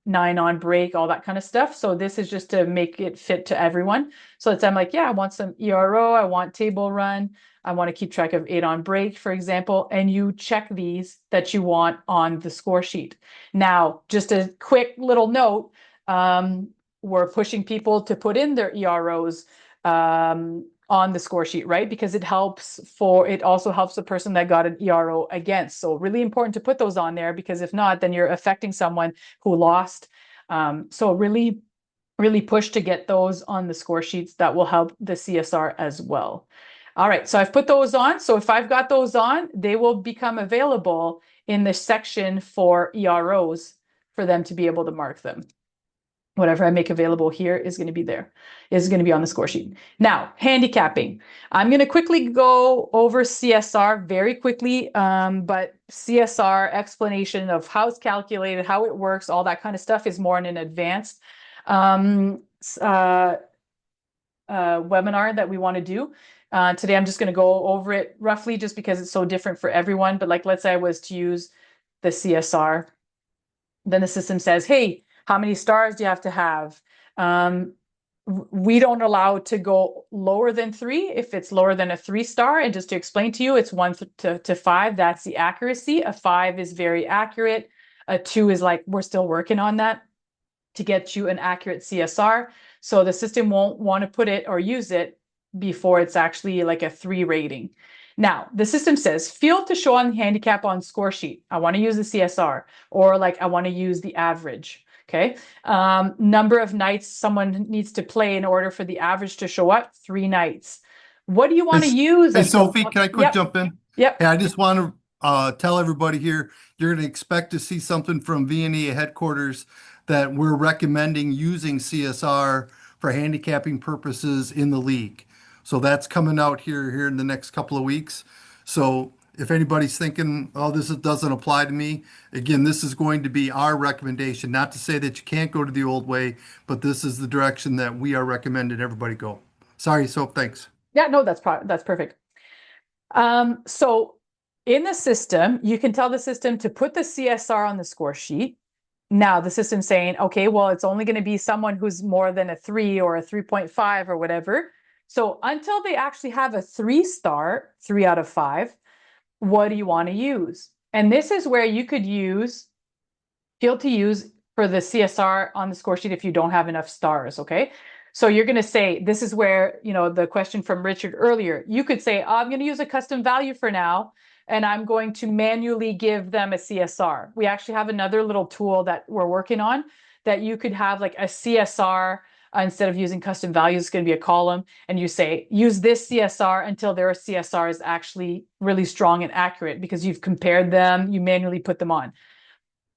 9 on break, all that kind of stuff. So this is just to make it fit to everyone. So I'm like, yeah, I want some ERO. I want table run. I want to keep track of 8 on break, for example. And you check these that you want on the score sheet. Now, just a quick little note, we're pushing people to put in their EROs on the score sheet, right? Because it also helps the person that got an ERO against. So really important to put those on there because if not, then you're affecting someone who lost. So really, really push to get those on the score sheets. That will help the CSR as well. All right, so I've put those on. So if I've got those on, they will become available in the section for EROs for them to be able to mark them. Whatever I make available here is going to be on the score sheet. Now, handicapping. I'm going to quickly go over CSR very quickly, but CSR explanation of how it's calculated, how it works, all that kind of stuff is more in an advanced webinar that we want to do. Today, I'm just going to go over it roughly just because it's so different for everyone. But like, let's say I was to use the CSR, then the system says, hey, how many stars do you have to have? We don't allow to go lower than 3 if it's lower than a 3-star. And just to explain to you, it's 1 to 5. That's the accuracy. A 5 is very accurate. A 2 is like, we're still working on that to get you an accurate CSR. So the system won't want to put it or use it before it's actually like a 3 rating. Now, the system says, field to show on the handicap on score sheet. I want to use the CSR, or like I want to use the average. Okay. Number of nights someone needs to play in order for the average to show up, 3 nights. What do you Hey, want to use hey, until? Sophie, can I quick Yep, jump in? yep. Hey, I just want to tell everybody here, you're going to expect to see something from VNEA headquarters that we're recommending using CSR for handicapping purposes in the league. So that's coming out here in the next couple of weeks. So if anybody's thinking, oh, doesn't apply to me, again, this is going to be our recommendation. Not to say that you can't go to the old way, but this is the direction that we are recommending everybody go. Sorry, Soph, thanks. Yeah, no, that's perfect. So in the system, you can tell the system to put the CSR on the score sheet. Now the system's saying, okay, well, it's only going to be someone who's more than a 3 or a 3.5 or whatever. So until they actually have a 3-star, 3 out of 5, what do you want to use? And this is where you could use field to use for the CSR on the score sheet if you don't have enough stars, okay? So you're going to say, this is where, the question from Richard earlier, you could say, oh, I'm going to use a custom value for now, and I'm going to manually give them a CSR. We actually have another little tool that we're working on that you could have like a CSR instead of using custom values, it's going to be a column, and you say, use this CSR until their CSR is actually really strong and accurate because you've compared them, you manually put them on.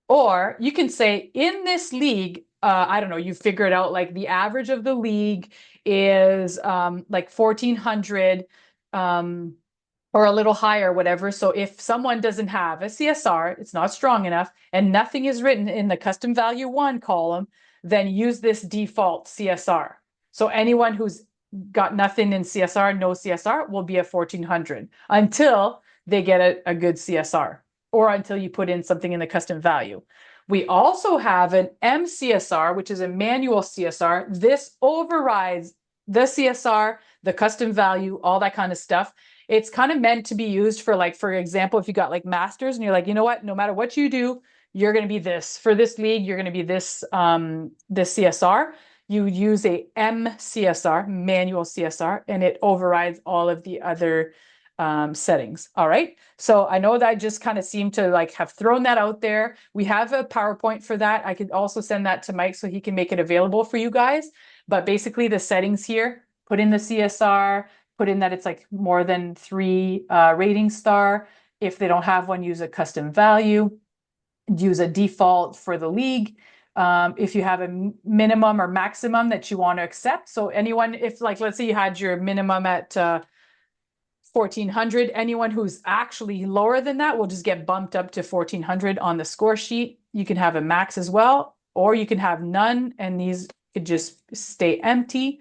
Or you can say in this league, I don't know, you figure it out like the average of the league is like 1400 or a little higher, whatever. So if someone doesn't have a CSR, it's not strong enough, and nothing is written in the custom value 1 column, then use this default CSR. So anyone who's got nothing in CSR, no CSR, will be a 1400 until they get a good CSR or until you put in something in the custom value. We also have an MCSR, which is a manual CSR. This overrides the CSR, the custom value, all that kind of stuff. It's kind of meant to be used for, like, for example, if you got like masters and you're like, you know what, no matter what you do, you're going to be this. For this league, you're going to be this this CSR. You use a MCSR, manual CSR, and it overrides all of the other settings. All right. So I know that I just kind of seem to like have thrown that out there. We have a PowerPoint for that. I could also send that to Mike so he can make it available for you guys. But basically the settings here, put in the CSR, put in that it's like more than 3 rating star. If they don't have one, use a custom value, use a default for the league. If you have a minimum or maximum that you want to accept. So anyone, if like, let's say you had your minimum at 1400, anyone who's actually lower than that will just get bumped up to 1400 on the score sheet. You can have a max as well, or you can have none, and these could just stay empty.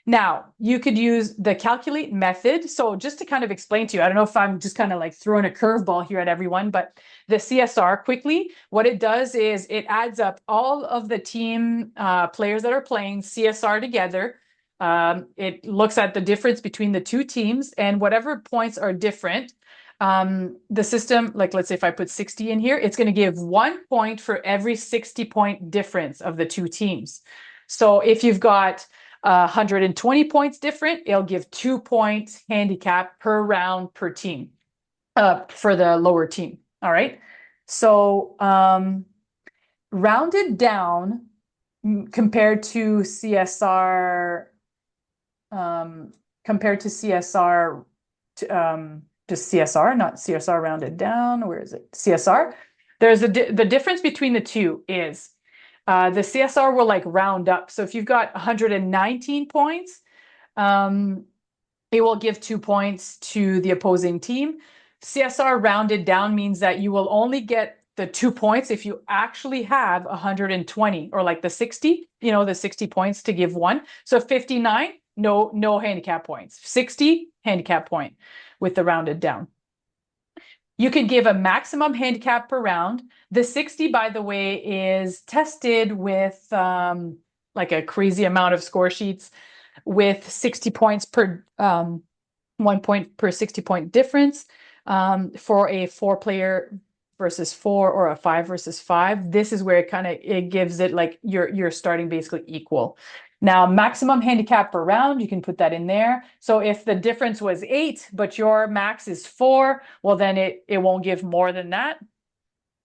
Now, you could use the calculate method. So just to kind of explain to you, I don't know if I'm just kind of like throwing a curveball here at everyone, but the CSR quickly, what it does is it adds up all of the team players that are playing CSR together. It looks at the difference between the two teams, and whatever points are different, the system, like let's say if I put 60 in here, it's going to give 1 point for every 60-point difference of the two teams. So if you've got 120 points different, it'll give 2 points handicap per round per team for the lower team. All right. So rounded down compared to CSR, compared to CSR, just CSR, not CSR rounded down. Where is it? CSR. There's the difference between the two is the CSR will like round up. So if you've got 119 points, it will give 2 points to the opposing team. CSR rounded down means that you will only get the 2 points if you actually have 120 or like the 60, the 60 points to give 1. So 59, no handicap points. 60, handicap point with the rounded down. You can give a maximum handicap per round. The 60, by the way, is tested with like a crazy amount of score sheets with 60 points per 1 point per 60-point difference for a 4-player versus 4 or a 5 versus 5. This is where it gives it like you're starting basically equal. Now, maximum handicap per round, you can put that in there. So if the difference was 8, but your max is 4, well, then it won't give more than that.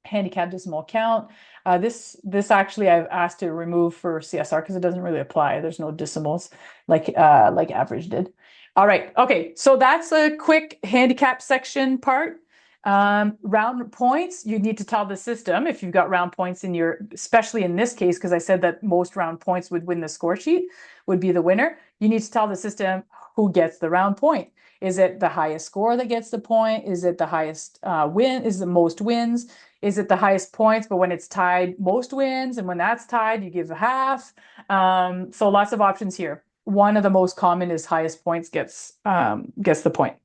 Handicap decimal count. This actually I've asked to remove for CSR because it doesn't really apply. There's no decimals like average did. All right. Okay. So that's a quick handicap section part. Round points, you need to tell the system if you've got round points in your, especially in this case, because I said that most round points would win the score sheet, would be the winner. You need to tell the system who gets the round point. Is it the highest score that gets the point? Is it the highest win? Is it the most wins? Is it the highest points? But when it's tied, most wins. And when that's tied, you give a half. So lots of options here. One of the most common is highest points gets the point,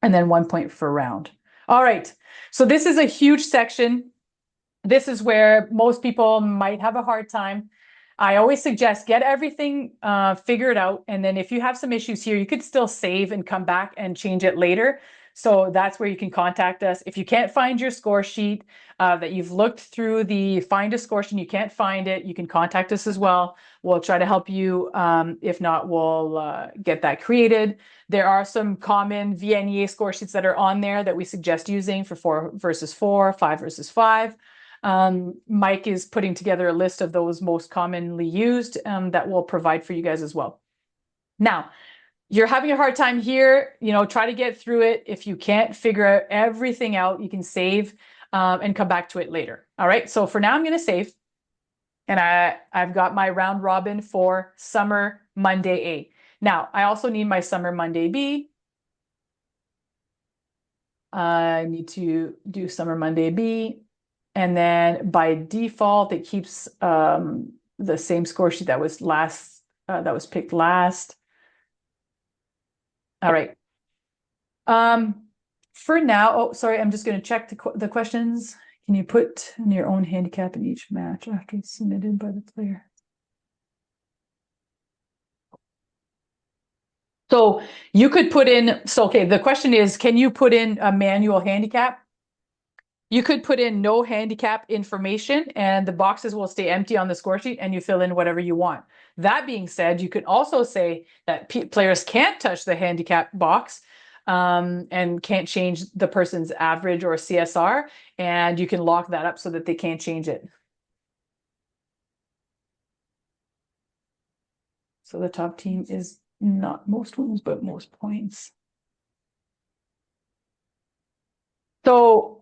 and then 1 point for round. All right, so this is a huge section. This is where most people might have a hard time. I always suggest get everything figured out, and then if you have some issues here, you could still save and come back and change it later. So that's where you can contact us. If you can't find your score sheet, that you've looked through the find a score sheet, you can't find it, you can contact us as well. We'll try to help you. If not, we'll get that created. There are some common VNEA score sheets that are on there that we suggest using for 4 versus 4, 5 versus 5. Mike is putting together a list of those most commonly used that we'll provide for you guys as well. Now, you're having a hard time here, try to get through it. If you can't figure everything out, you can save and come back to it later. All right, so for now I'm going to save. And I've got my round robin for Summer Monday A. Now, I also need my Summer Monday B. I need to do Summer Monday B. And then by default, it keeps the same score sheet that was picked last. All right. For now, oh, sorry, I'm just going to check the questions. Can you put in your own handicap in each match after it's submitted by the player? So you could put in, okay, the question is, can you put in a manual handicap? You could put in no handicap information and the boxes will stay empty on the score sheet and you fill in whatever you want. That being said, you could also say that players can't touch the handicap box and can't change the person's average or CSR, and you can lock that up so that they can't change it. So the top team is not most wins, but most points. So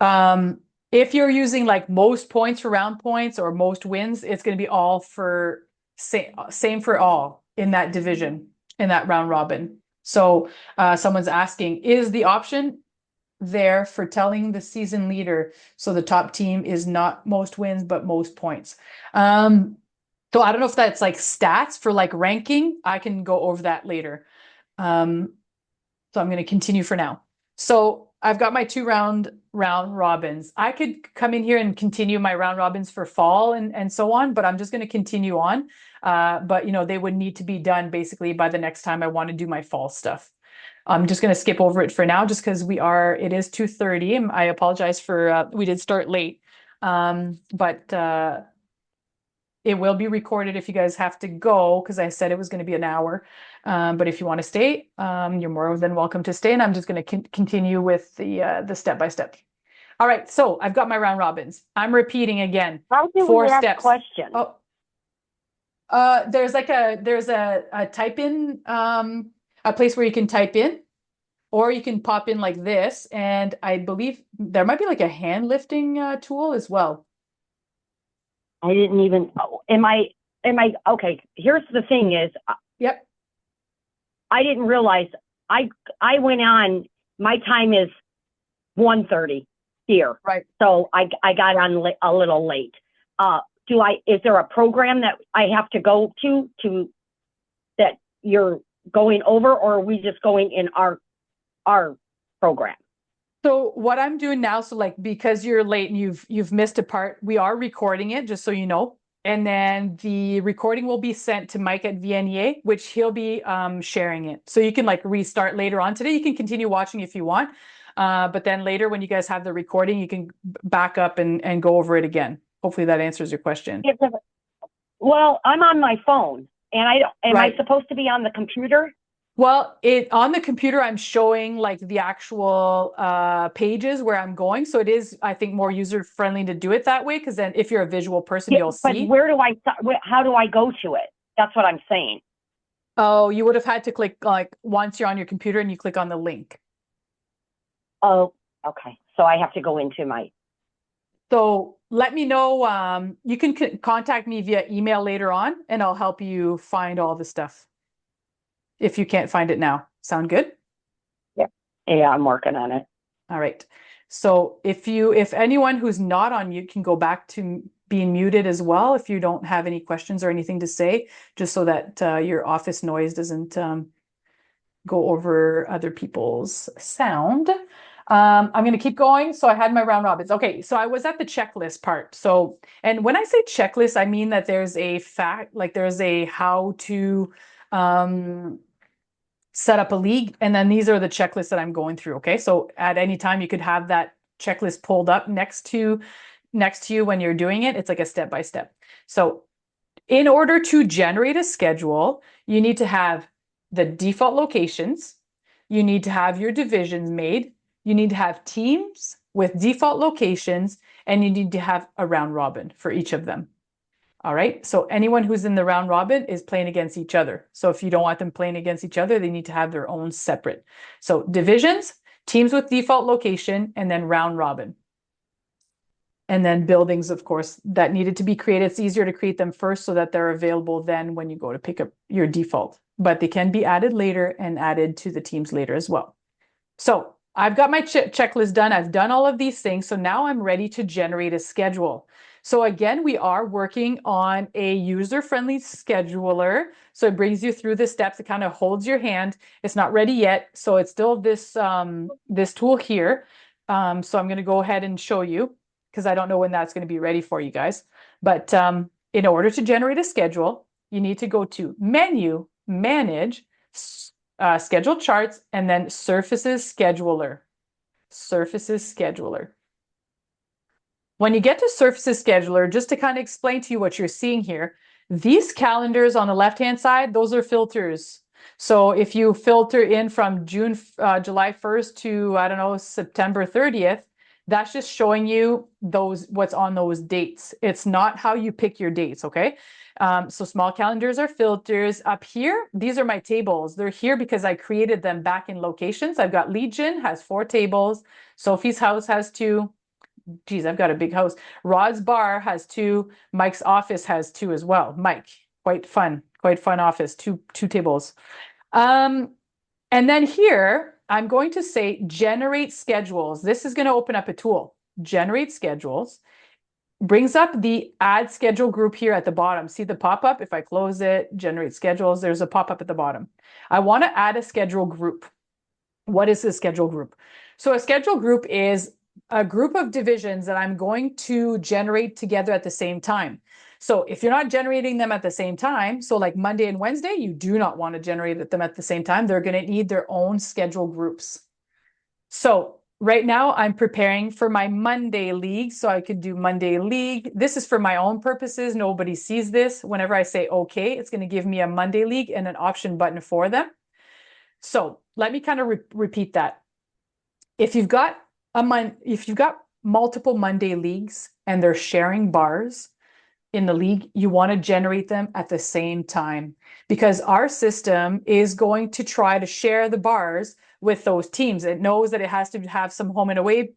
if you're using like most points for round points or most wins, it's going to be all for same for all in that division, in that round robin. So someone's asking, is the option there for telling the season leader so the top team is not most wins, but most points? So I don't know if that's like stats for like ranking. I can go over that later. So I'm going to continue for now. So I've got my 2 round robins. I could come in here and continue my round robins for fall and so on, but I'm just going to continue on. But they would need to be done basically by the next time I want to do my fall stuff. I'm just going to skip over it for now, just because it is 2:30. I apologize for, we did start late. But it will be recorded if you guys have to go, because I said it was going to be an hour. But if you want to stay, you're more than welcome to stay. And I'm just going to continue with the step-by-step. All right, so I've got my round robins. I'm repeating again. How do 4 we ask steps. questions? Oh, there's a type in, a place where you can type in, or you can pop in like this. And I believe there might be like a hand lifting tool as well. I didn't even, am I, okay, here's the thing is, Yep. I didn't realize, I went on, my time is 1:30 here. Right. So I got on a little late. Is there a program that I have to go to that you're going over, or are we just going in our program? So what I'm doing now, so like, because you're late and you've missed a part, we are recording it, just so you know. And then the recording will be sent to Mike at VNEA, which he'll be sharing it. So you can like restart later on today. You can continue watching if you want. But then later when you guys have the recording, you can back up and go over it again. Hopefully that answers your question. Well, I'm on my phone, and am Right. I supposed to be on the computer? Well, on the computer, I'm showing like the actual pages where I'm going. So it is, I think, more user friendly to do it that way. Because then if you're a visual person, you'll But see. how do I go to it? That's what I'm saying. Oh, you would have had to click like once you're on your computer and you click on the link. Oh, okay. So I have to go into my, So let me know. You can contact me via email later on and I'll help you find all the stuff if you can't find it now. Sound good? yeah, I'm working on it. All right. So if anyone who's not on mute can go back to being muted as well, if you don't have any questions or anything to say, just so that your office noise doesn't go over other people's sound. I'm going to keep going. So I had my round robins. Okay, so I was at the checklist part. So, and when I say checklist, I mean that there's a fact, like there's a how to set up a league, and then these are the checklists that I'm going through. Okay, so at any time you could have that checklist pulled up next to you when you're doing it. It's like a step by step. So in order to generate a schedule, you need to have the default locations. You need to have your divisions made. You need to have teams with default locations, and you need to have a round robin for each of them. All right. So anyone who's in the round robin is playing against each other. So if you don't want them playing against each other, they need to have their own separate. So divisions, teams with default location, and then round robin. And then buildings, of course, that needed to be created. It's easier to create them first so that they're available then when you go to pick up your default. But they can be added later and added to the teams later as well. So I've got my checklist done. I've done all of these things. So now I'm ready to generate a schedule. So again, we are working on a user-friendly scheduler. So it brings you through the steps. It kind of holds your hand. It's not ready yet. So it's still this, this tool here. So I'm going to go ahead and show you because I don't know when that's going to be ready for you guys. But in order to generate a schedule, you need to go to Menu, Manage, Schedule Charts, and then Surfaces Scheduler. Surfaces Scheduler. When you get to Surfaces Scheduler, just to kind of explain to you what you're seeing here, these calendars on the left-hand side, those are filters. So if you filter in from July 1st to, I don't know, September 30th, that's just showing you what's on those dates. It's not how you pick your dates, okay? So small calendars are filters. Up here, these are my tables. They're here because I created them back in locations. I've got Legion has 4 tables. Sophie's house has 2. Geez, I've got a big house. Rod's bar has 2. Mike's office has 2 as well. Mike, quite fun office, two tables. And then here, I'm going to say generate schedules. This is going to open up a tool. Generate schedules. Brings up the add schedule group here at the bottom. See the pop-up? If I close it, generate schedules, there's a pop-up at the bottom. I want to add a schedule group. What is a schedule group? So a schedule group is a group of divisions that I'm going to generate together at the same time. So if you're not generating them at the same time, so like Monday and Wednesday, you do not want to generate them at the same time. They're going to need their own schedule groups. So right now I'm preparing for my Monday league. So I could do Monday league. This is for my own purposes. Nobody sees this. Whenever I say okay, it's going to give me a Monday league and an option button for them. So let me kind of repeat that. If you've got multiple Monday leagues and they're sharing bars in the league, you want to generate them at the same time because our system is going to try to share the bars with those teams. It knows that it has to have some home and away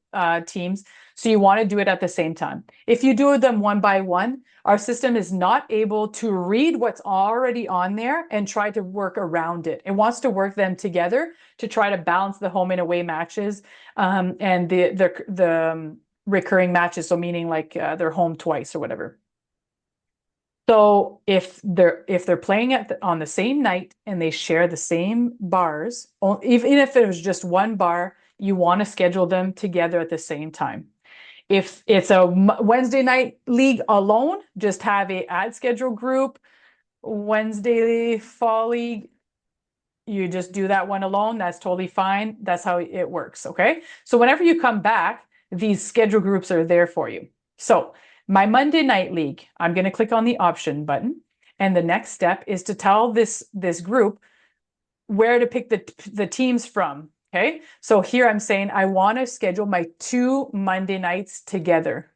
teams. So you want to do it at the same time. If you do them one by one, our system is not able to read what's already on there and try to work around it. It wants to work them together to try to balance the home and away matches and the recurring matches. So meaning like they're home twice or whatever. So if they're playing on the same night and they share the same bars, even if it was just one bar, you want to schedule them together at the same time. If it's a Wednesday night league alone, just have a add schedule group. Wednesday fall league, you just do that one alone. That's totally fine. That's how it works. Okay. So whenever you come back, these schedule groups are there for you. So my Monday night league, I'm going to click on the option button. And the next step is to tell this group where to pick the teams from. Okay. So here I'm saying I want to schedule my 2 Monday nights together.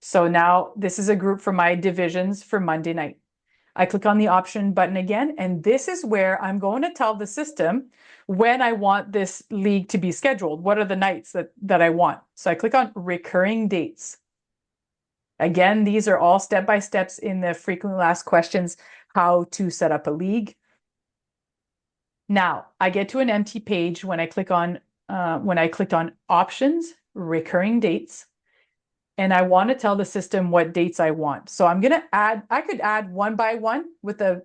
So now this is a group for my divisions for Monday night. I click on the option button again, and this is where I'm going to tell the system when I want this league to be scheduled. What are the nights that I want? So I click on recurring dates. Again, these are all step-by-steps in the frequently asked questions, how to set up a league. Now I get to an empty page when I clicked on options, recurring dates, and I want to tell the system what dates I want. So I'm going to add, I could add one by one with the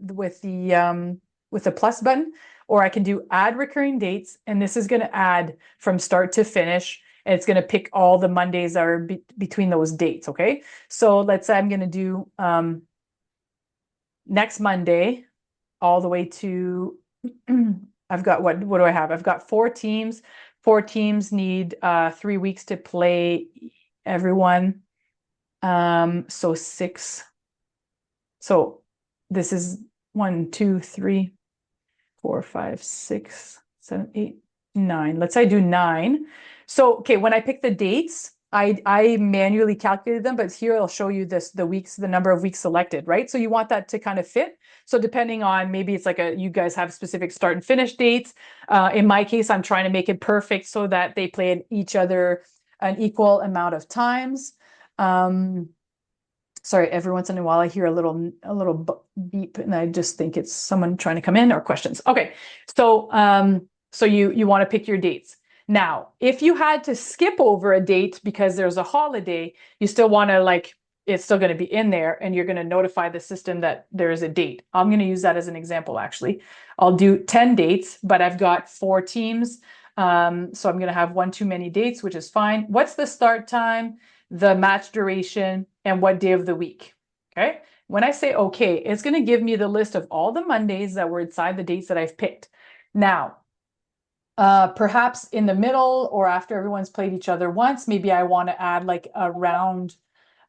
plus button, or I can do add recurring dates. And this is going to add from start to finish. And it's going to pick all the Mondays that are between those dates. Okay. So let's say I'm going to do next Monday all the way to, I've got, what do I have? I've got 4 teams. 4 teams need 3 weeks to play everyone. So 6. So this is 1, 2, 3, 4, 5, 6, 7, 8, 9. Let's say I do 9. So, okay, when I pick the dates, I manually calculated them, but here I'll show you the number of weeks selected, right? So you want that to kind of fit. So depending on, maybe it's like you guys have specific start and finish dates. In my case, I'm trying to make it perfect so that they play each other an equal amount of times. Sorry, every once in a while I hear a little beep, and I just think it's someone trying to come in or questions. Okay, so so you want to pick your dates. Now, if you had to skip over a date because there's a holiday, you still want to it's still going to be in there, and you're going to notify the system that there is a date. I'm going to use that as an example, actually. I'll do 10 dates, but I've got 4 teams. So I'm going to have one too many dates, which is fine. What's the start time, the match duration, and what day of the week? Okay. When I say okay, it's going to give me the list of all the Mondays that were inside the dates that I've picked. Now, perhaps in the middle or after everyone's played each other once, maybe I want to add like a round,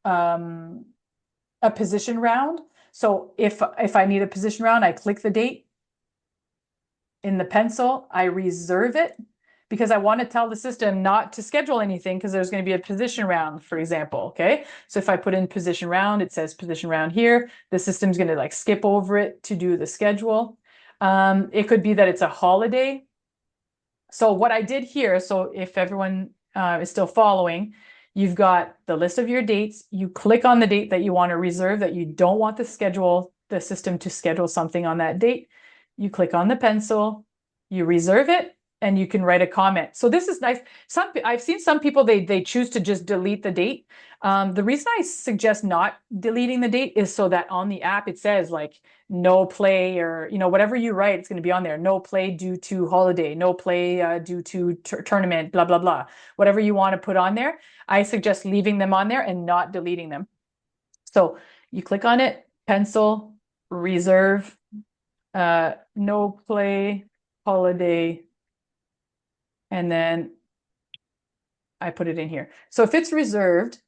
a position round. So if I need a position round, I click the date in the pencil, I reserve it, because I want to tell the system not to schedule anything because there's going to be a position round, for example. Okay. So if I put in position round, it says position round here. The system's going to skip over it to do the schedule. It could be that it's a holiday. So what I did here, so if everyone is still following, you've got the list of your dates. You click on the date that you want to reserve, that you don't want the system to schedule something on that date. You click on the pencil, you reserve it, and you can write a comment. So this is nice. I've seen some people, they choose to just delete the date. The reason I suggest not deleting the date is so that on the app it says no play, or whatever you write, it's going to be on there. No play due to holiday, no play due to tournament, blah blah blah. Whatever you want to put on there, I suggest leaving them on there and not deleting them. So you click on it, pencil, reserve, no play, holiday, and then I put it in here. So if it's reserved,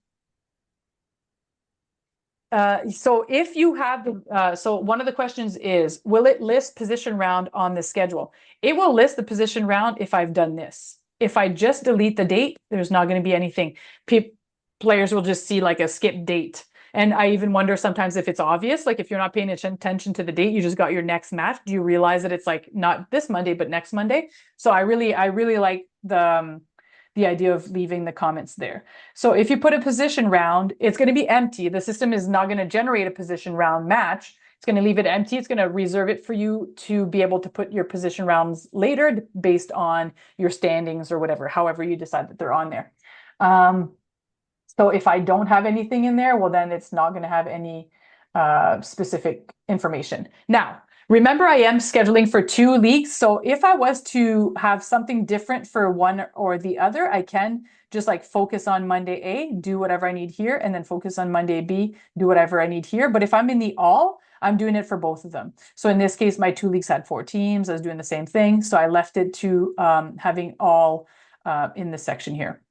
so if you have so one of the questions is, will it list position round on the schedule? It will list the position round if I've done this. If I just delete the date, there's not going to be anything. Players will just see a skip date. And I even wonder sometimes if it's obvious, if you're not paying attention to the date, you just got your next match. Do you realize that it's not this Monday, but next Monday? So I really like the idea of leaving the comments there. So if you put a position round, it's going to be empty. The system is not going to generate a position round match. It's going to leave it empty. It's going to reserve it for you to be able to put your position rounds later based on your standings or whatever, however you decide that they're on there. So if I don't have anything in there, well, then it's not going to have any specific information. Now, remember, I am scheduling for 2 leagues. So if I was to have something different for one or the other, I can just focus on Monday A, do whatever I need here, and then focus on Monday B, do whatever I need here. But if I'm in the all, I'm doing it for both of them. So in this case, my 2 leagues had 4 teams. I was doing the same thing. So I left it to having all in this section here.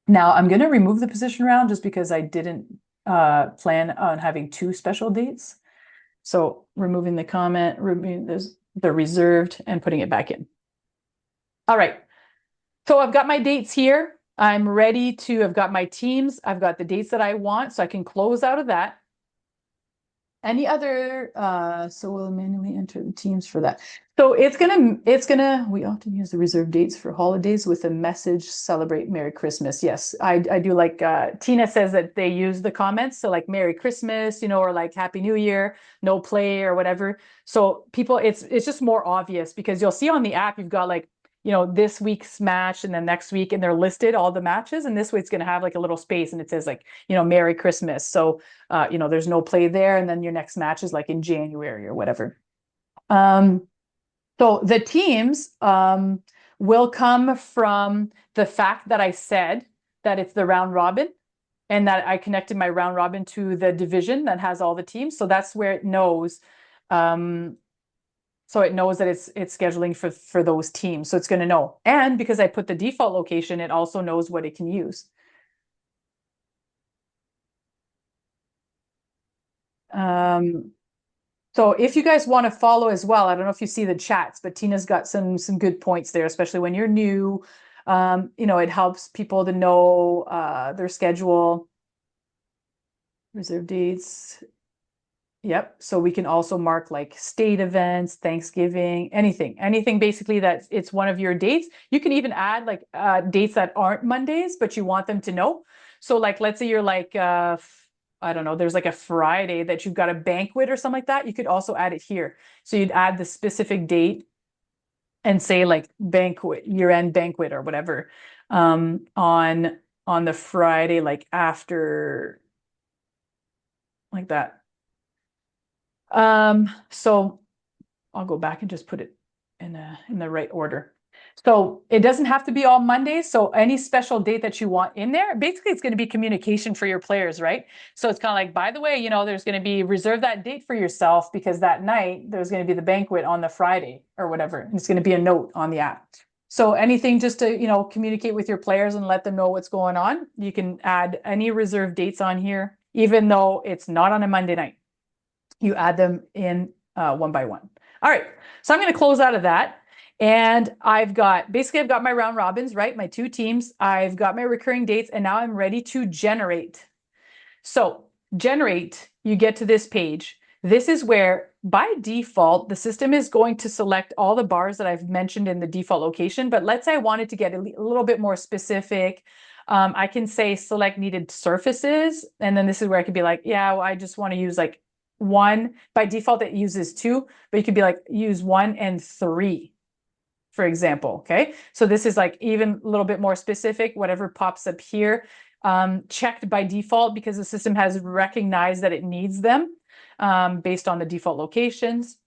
Now I'm going to remove the position round just because I didn't plan on having 2 special dates. So removing the comment, removing the reserved, and putting it back in. All right. So I've got my dates here. I'm ready to, I've got my teams. I've got the dates that I want. So I can close out of that. Any other, so we'll manually enter the teams for that. So we often use the reserved dates for holidays with a message, celebrate Merry Christmas. Yes, I do like, Tina says that they use the comments. So like Merry Christmas, or like Happy New Year, no play or whatever. So people, it's just more obvious because you'll see on the app, you've got like, this week's match and then next week, and they're listed all the matches. And this way it's going to have like a little space and it says like, Merry Christmas. So, there's no play there. And then your next match is like in January or whatever. So the teams will come from the fact that I said that it's the round robin and that I connected my round robin to the division that has all the teams. So that's where it knows. So it knows that it's scheduling for those teams. So it's going to know. And because I put the default location, it also knows what it can use. So if you guys want to follow as well, I don't know if you see the chats, but Tina's got some good points there, especially when you're new. It helps people to know their schedule, reserve dates. Yep. So we can also mark like state events, Thanksgiving, anything basically that it's one of your dates. You can even add like dates that aren't Mondays, but you want them to know. So like, let's say you're like, I don't know, there's like a Friday that you've got a banquet or something like that. You could also add it here. So you'd add the specific date and say like banquet, year-end banquet or whatever, on the Friday, like after, like that. So I'll go back and just put it in the right order. So it doesn't have to be all Mondays. So any special date that you want in there, basically it's going to be communication for your players, right? So it's kind of like, by the way, there's going to be, reserve that date for yourself because that night there's going to be the banquet on the Friday or whatever. And it's going to be a note on the app. So anything just to, communicate with your players and let them know what's going on. You can add any reserved dates on here, even though it's not on a Monday night. You add them in one by one. All right, so I'm going to close out of that. And I've got my round robins, right? My two teams. I've got my recurring dates, and now I'm ready to generate. So generate, you get to this page. This is where, by default, the system is going to select all the bars that I've mentioned in the default location. But let's say I wanted to get a little bit more specific. I can say select needed surfaces. And then this is where I could be like, yeah, well, I just want to use like one. By default, it uses two, but you could be like, use 1 and 3. For example, okay? So this is like even a little bit more specific, whatever pops up here, checked by default because the system has recognized that it needs them based on the default locations.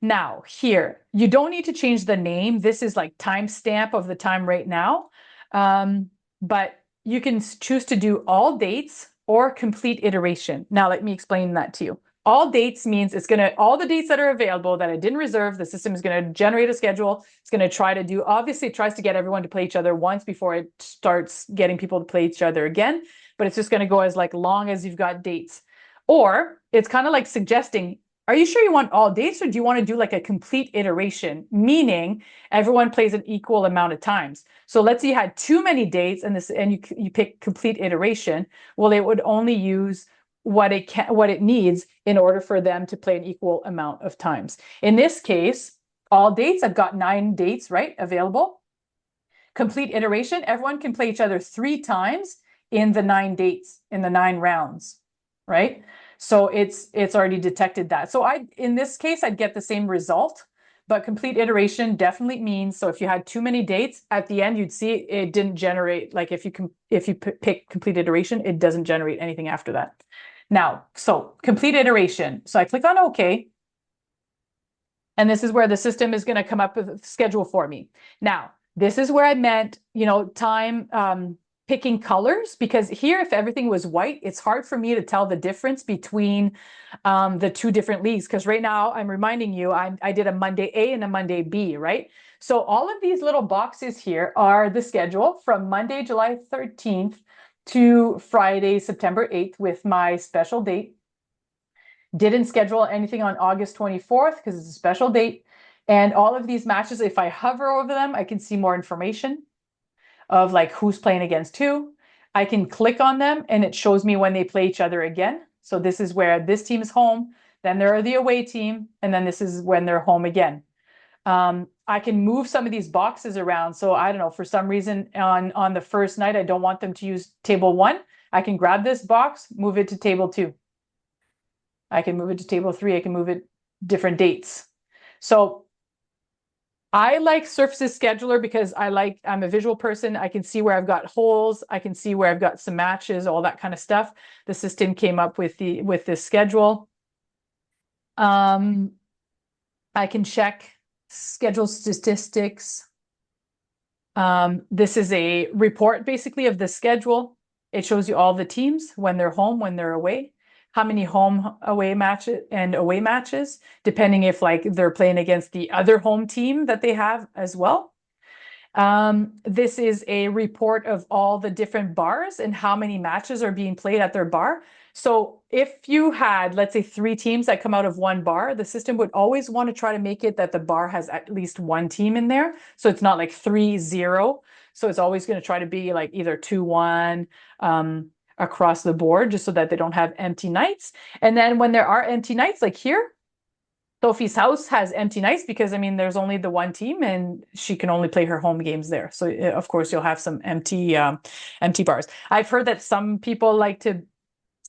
Now here, you don't need to change the name. This is like timestamp of the time right now, but you can choose to do all dates or complete iteration. Now let me explain that to you. All dates means it's going to, all the dates that are available that I didn't reserve, the system is going to generate a schedule. It's going to try to do, obviously it tries to get everyone to play each other once before it starts getting people to play each other again, but it's just going to go as like long as you've got dates. Or it's kind of like suggesting, are you sure you want all dates or do you want to do like a complete iteration? Meaning everyone plays an equal amount of times. So let's say you had too many dates and you pick complete iteration. Well, it would only use what it needs in order for them to play an equal amount of times. In this case, all dates, I've got 9 dates, right, available. Complete iteration, everyone can play each other 3 times in the 9 dates, in the 9 rounds, right? So it's already detected that. So in this case, I'd get the same result, but complete iteration definitely means, so if you had too many dates at the end, you'd see it didn't generate, like if you pick complete iteration, it doesn't generate anything after that. Now, so complete iteration. So I click on OK. And this is where the system is going to come up with a schedule for me. Now, this is where I meant, time picking colors, because here, if everything was white, it's hard for me to tell the difference between the 2 different leagues. Because right now I'm reminding you, I did a Monday A and a Monday B, right? So all of these little boxes here are the schedule from Monday, July 13th to Friday, September 8th with my special date. Didn't schedule anything on August 24th because it's a special date. And all of these matches, if I hover over them, I can see more information of like who's playing against who. I can click on them and it shows me when they play each other again. So this is where this team is home, then there are the away team, and then this is when they're home again. I can move some of these boxes around. So I don't know, for some reason on the first night, I don't want them to use table 1. I can grab this box, move it to table 2. I can move it to table 3. I can move it different dates. So I like Surfaces Scheduler because I'm a visual person. I can see where I've got holes. I can see where I've got some matches, all that kind of stuff. The system came up with this schedule. I can check schedule statistics. This is a report basically of the schedule. It shows you all the teams, when they're home, when they're away, how many home away matches and away matches, depending if like they're playing against the other home team that they have as well. This is a report of all the different bars and how many matches are being played at their bar. So if you had, let's say, 3 teams that come out of one bar, the system would always want to try to make it that the bar has at least 1 team in there. So it's not like 3-0. So it's always going to try to be like either 2-1 across the board, just so that they don't have empty nights. And then when there are empty nights, like here, Sophie's house has empty nights because, I mean, there's only the 1 team and she can only play her home games there. So of course you'll have some empty bars. I've heard that some people like to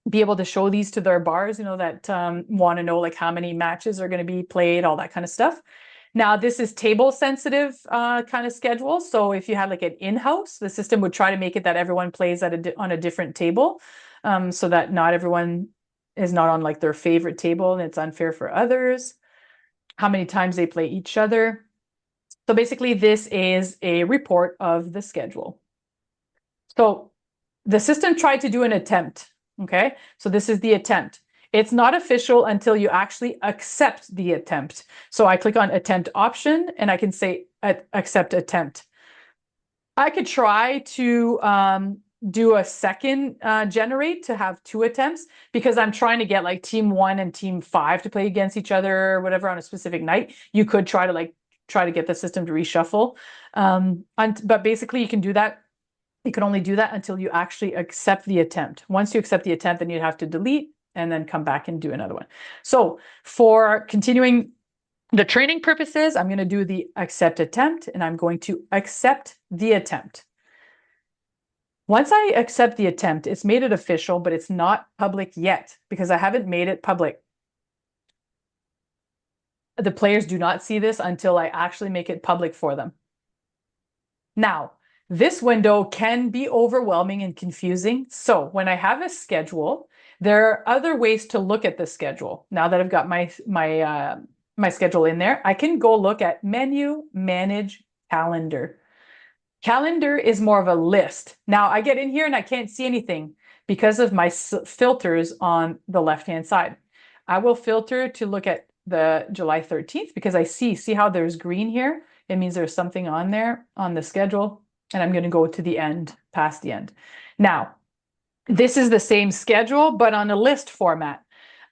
be able to show these to their bars, that want to know like how many matches are going to be played, all that kind of stuff. Now, this is table sensitive kind of schedule. So if you had like an in-house, the system would try to make it that everyone plays on a different table, so that not everyone is not on like their favorite table and it's unfair for others. How many times they play each other. So basically this is a report of the schedule. So the system tried to do an attempt. Okay, so this is the attempt. It's not official until you actually accept the attempt. So I click on attempt option and I can say accept attempt. I could try to do a second generate to have 2 attempts, because I'm trying to get like team 1 and team 5 to play against each other or whatever on a specific night. You could try to get the system to reshuffle. But basically you can do that. You can only do that until you actually accept the attempt. Once you accept the attempt, then you have to delete and then come back and do another one. So for continuing the training purposes, I'm going to do the accept attempt and I'm going to accept the attempt. Once I accept the attempt, it's made it official, but it's not public yet because I haven't made it public. The players do not see this until I actually make it public for them. Now, this window can be overwhelming and confusing. So when I have a schedule, there are other ways to look at the schedule. Now that I've got my schedule in there, I can go look at menu, manage, calendar. Calendar is more of a list. Now I get in here and I can't see anything because of my filters on the left-hand side. I will filter to look at the July 13th because I see how there's green here. It means there's something on there on the schedule. And I'm going to go to the end, past the end. Now, this is the same schedule, but on a list format.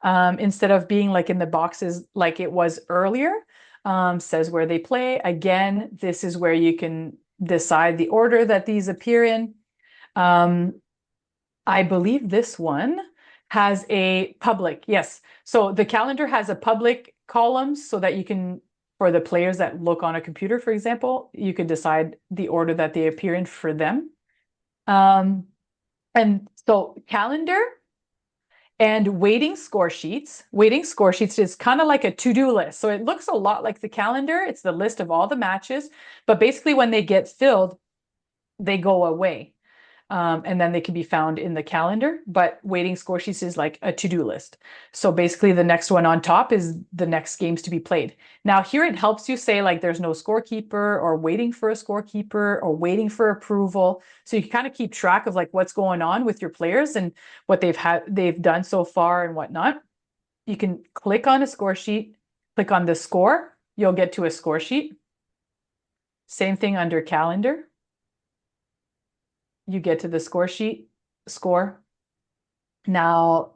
Instead of being like in the boxes like it was earlier, says where they play. Again, this is where you can decide the order that these appear in. I believe this one has a public. Yes. So the calendar has a public column so that you can, for the players that look on a computer, for example, you could decide the order that they appear in for them. And so calendar and waiting score sheets. Waiting score sheets is kind of like a to-do list. So it looks a lot like the calendar. It's the list of all the matches, but basically when they get filled, they go away. And then they can be found in the calendar, but waiting score sheets is like a to-do list. So basically the next one on top is the next games to be played. Now here it helps you say like there's no scorekeeper or waiting for a scorekeeper or waiting for approval. So you can kind of keep track of like what's going on with your players and what they've done so far and whatnot. You can click on a score sheet, click on the score, you'll get to a score sheet. Same thing under calendar. You get to the score sheet, score. Now,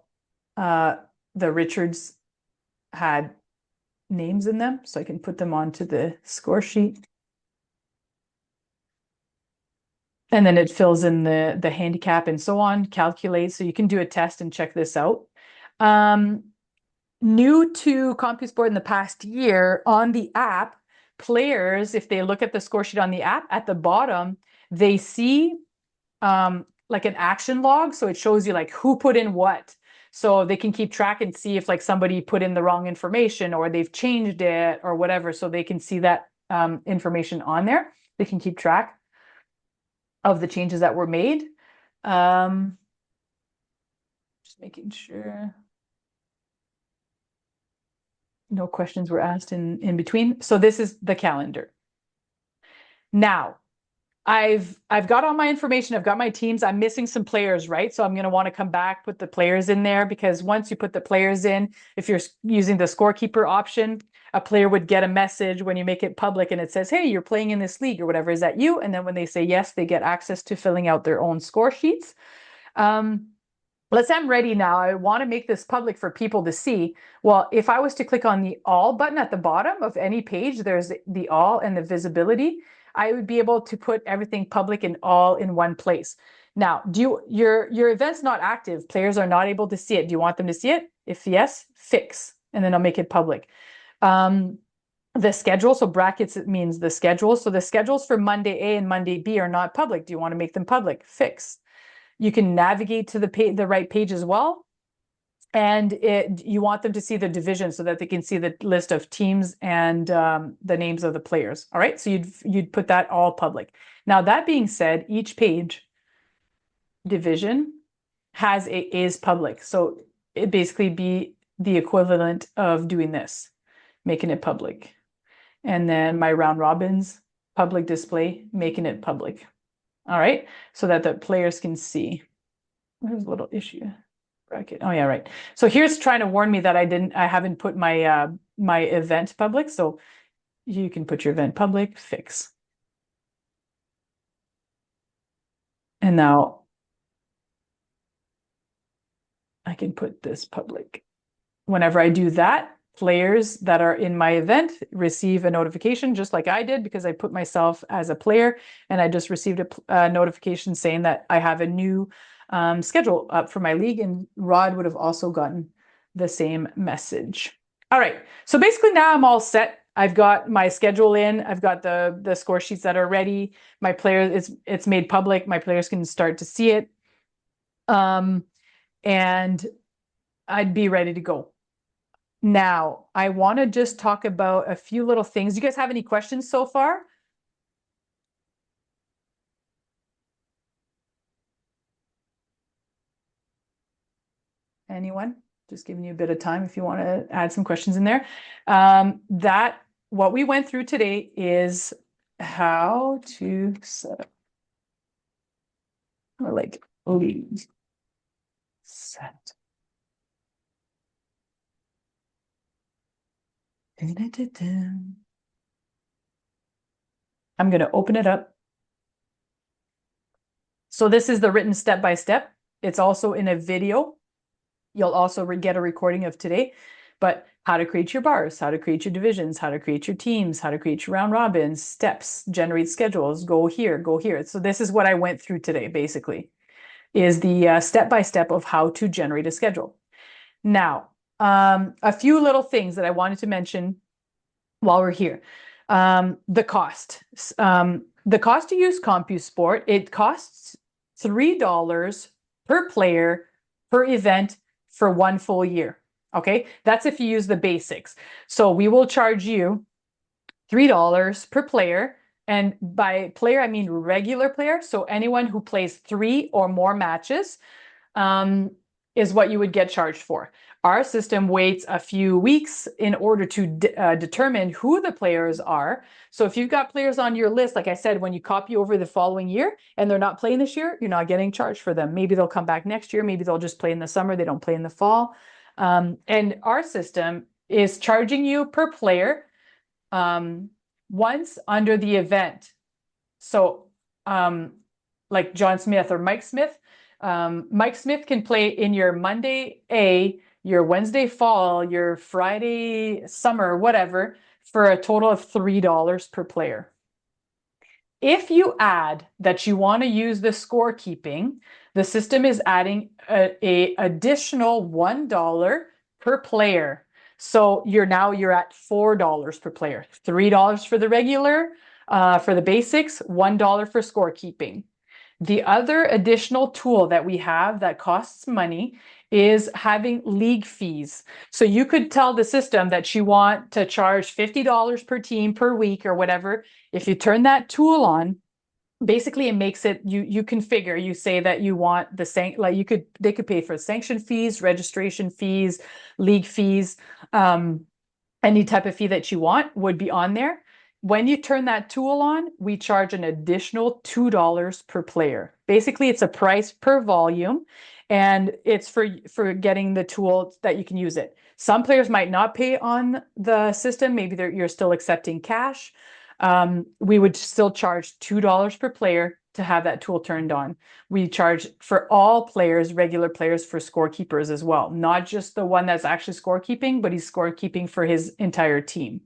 the Richards had names in them, so I can put them onto the score sheet. And then it fills in the handicap and so on, calculates. So you can do a test and check this out. New to CompuSport in the past year, on the app, players, if they look at the score sheet on the app, at the bottom, they see like an action log. So it shows you like who put in what. So they can keep track and see if like somebody put in the wrong information or they've changed it or whatever. So they can see that information on there. They can keep track of the changes that were made. Just making sure no questions were asked in between. So this is the calendar. Now, I've got all my information. I've got my teams. I'm missing some players, right? So I'm going to want to come back, put the players in there, because once you put the players in, if you're using the scorekeeper option, a player would get a message when you make it public and it says, hey, you're playing in this league or whatever. Is that you? And then when they say yes, they get access to filling out their own score sheets. Let's say I'm ready now. I want to make this public for people to see. Well, if I was to click on the all button at the bottom of any page, there's the all and the visibility. I would be able to put everything public and all in one place. Now, your event's not active. Players are not able to see it. Do you want them to see it? If yes, fix, and then I'll make it public. The schedule, so brackets, it means the schedule. So the schedules for Monday A and Monday B are not public. Do you want to make them public? Fix. You can navigate to the right page as well. And you want them to see the division so that they can see the list of teams and the names of the players. All right, so you'd put that all public. Now, that being said, each page division has a is public. So it basically be the equivalent of doing this, making it public. And then my round robins, public display, making it public. All right, so that the players can see. There's a little issue. Bracket. Oh yeah, right. So here's trying to warn me that I haven't put my my event public. So you can put your event public, fix. And now I can put this public. Whenever I do that, players that are in my event receive a notification, just like I did, because I put myself as a player, and I just received a notification saying that I have a new schedule up for my league, and Rod would have also gotten the same message. All right, so basically now I'm all set. I've got my schedule in. I've got the score sheets that are ready. My players, it's made public. My players can start to see it, and I'd be ready to go. Now, I want to just talk about a few little things. Do you guys have any questions so far? Anyone? Just giving you a bit of time if you want to add some questions in there. What we went through today is how to set up, or like league set. I'm going to open it up. So this is the written step-by-step. It's also in a video. You'll also get a recording of today, but how to create your bars, how to create your divisions, how to create your teams, how to create your round robins, steps, generate schedules, go here, go here. So this is what I went through today, basically, is the step-by-step of how to generate a schedule. Now, a few little things that I wanted to mention while we're here. The cost. The cost to use CompuSport, it costs $3 per player per event for 1 full year. Okay, that's if you use the basics. So we will charge you $3 per player. And by player, I mean regular player. So anyone who plays 3 or more matches is what you would get charged for. Our system waits a few weeks in order to determine who the players are. So if you've got players on your list, like I said, when you copy over the following year and they're not playing this year, you're not getting charged for them. Maybe they'll come back next year. Maybe they'll just play in the summer. They don't play in the fall. And our system is charging you per player once under the event. So like John Smith or Mike Smith, Mike Smith can play in your Monday A, your Wednesday fall, your Friday summer, whatever, for a total of $3 per player. If you add that you want to use the scorekeeping, The system is adding a additional $1 per player. So you're at $4 per player, $3 for the regular, for the basics, $1 for scorekeeping. The other additional tool that we have that costs money is having league fees. So you could tell the system that you want to charge $50 per team per week or whatever. If you turn that tool on, basically it makes it, you configure, you say that you want the they could pay for sanction fees, registration fees, league fees, any type of fee that you want would be on there. When you turn that tool on, we charge an additional $2 per player. Basically, it's a price per volume, and it's for getting the tool that you can use it. Some players might not pay on the system. Maybe you're still accepting cash. We would still charge $2 per player to have that tool turned on. We charge for all players, regular players, for scorekeepers as well, not just the one that's actually scorekeeping, but he's scorekeeping for his entire team.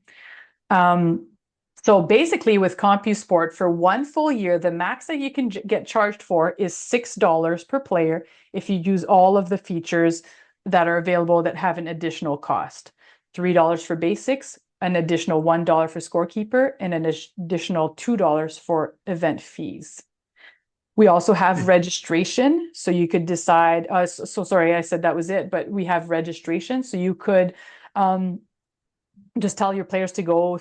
So basically with CompuSport, for 1 full year, the max that you can get charged for is $6 per player if you use all of the features that are available that have an additional cost. $3 for basics, an additional $1 for scorekeeper, and an additional $2 for event fees. We also have registration, so you could decide, so sorry, I said that was it, but we have registration, so you could just tell your players to go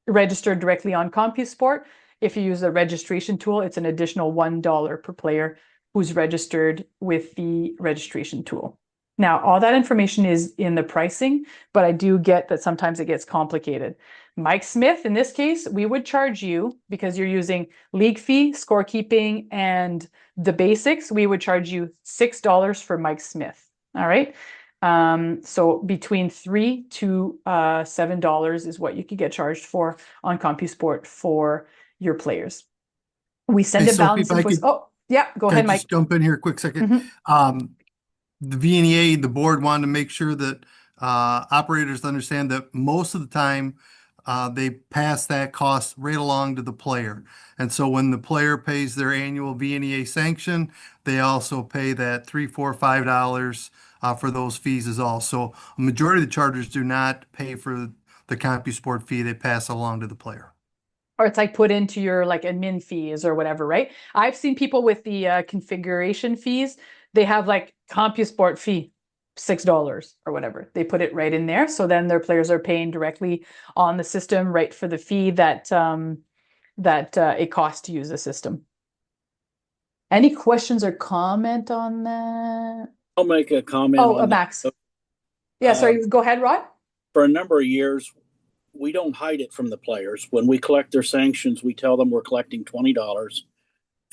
register directly on CompuSport. If you use the registration tool, it's an additional $1 per player who's registered with the registration tool. Now, all that information is in the pricing, but I do get that sometimes it gets complicated. Mike Smith, in this case, we would charge you, because you're using league fee, scorekeeping, and the basics, we would charge you $6 for Mike Smith. All right. So between $3 to $7 is what you could get charged for on CompuSport for your players. We send a balance invoice. Oh, yeah, go ahead, Mike. Just jump in here a quick second. The VNEA, the board, wanted to make sure that operators understand that most of the time they pass that cost right along to the player. And so when the player pays their annual VNEA sanction, they also pay that $3, $4, $5 for those fees as well. So a majority of the chargers do not pay for the CompuSport fee. They pass along to the player. Or it's like put into your like admin fees or whatever, right? I've seen people with the configuration fees. They have like CompuSport fee, $6 or whatever. They put it right in there. So then their players are paying directly on the system, right, for the fee that it costs to use the system. Any questions or comment on that? I'll make a comment. Oh, Max. Yeah, sorry. Go ahead, Rod. For a number of years, we don't hide it from the players. When we collect their sanctions, we tell them we're collecting $20.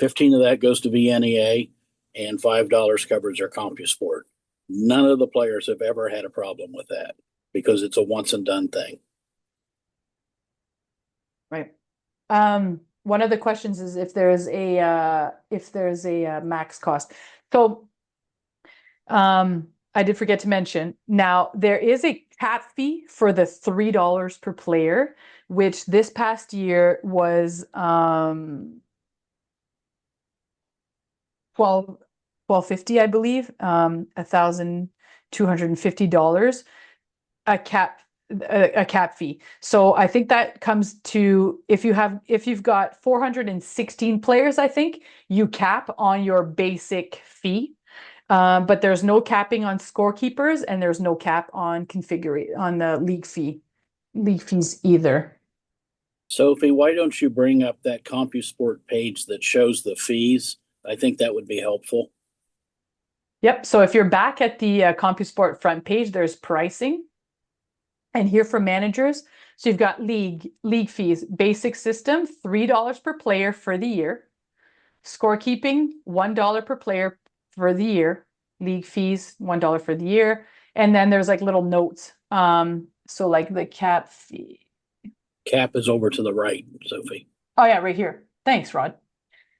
$15 of that goes to VNEA, and $5 covers their CompuSport. None of the players have ever had a problem with that because it's a once and done thing. Right. One of the questions is if there's a max cost. So I did forget to mention, now there is a cap fee for the $3 per player, which this past year was $1,250, I believe, $1,250, a cap fee. So I think that comes to, if you've got 416 players, I think you cap on your basic fee. But there's no capping on scorekeepers, and there's no cap on the league fees either. Sophie, why don't you bring up that CompuSport page that shows the fees? I think that would be helpful. Yep. So if you're back at the CompuSport front page, there's pricing. And here for managers, so you've got league fees, basic system, $3 per player for the year. Scorekeeping, $1 per player for the year. League fees, $1 for the year. And then there's like little notes. So like the cap fee. Cap is over to the right, Sophie. Oh yeah, right here. Thanks, Rod.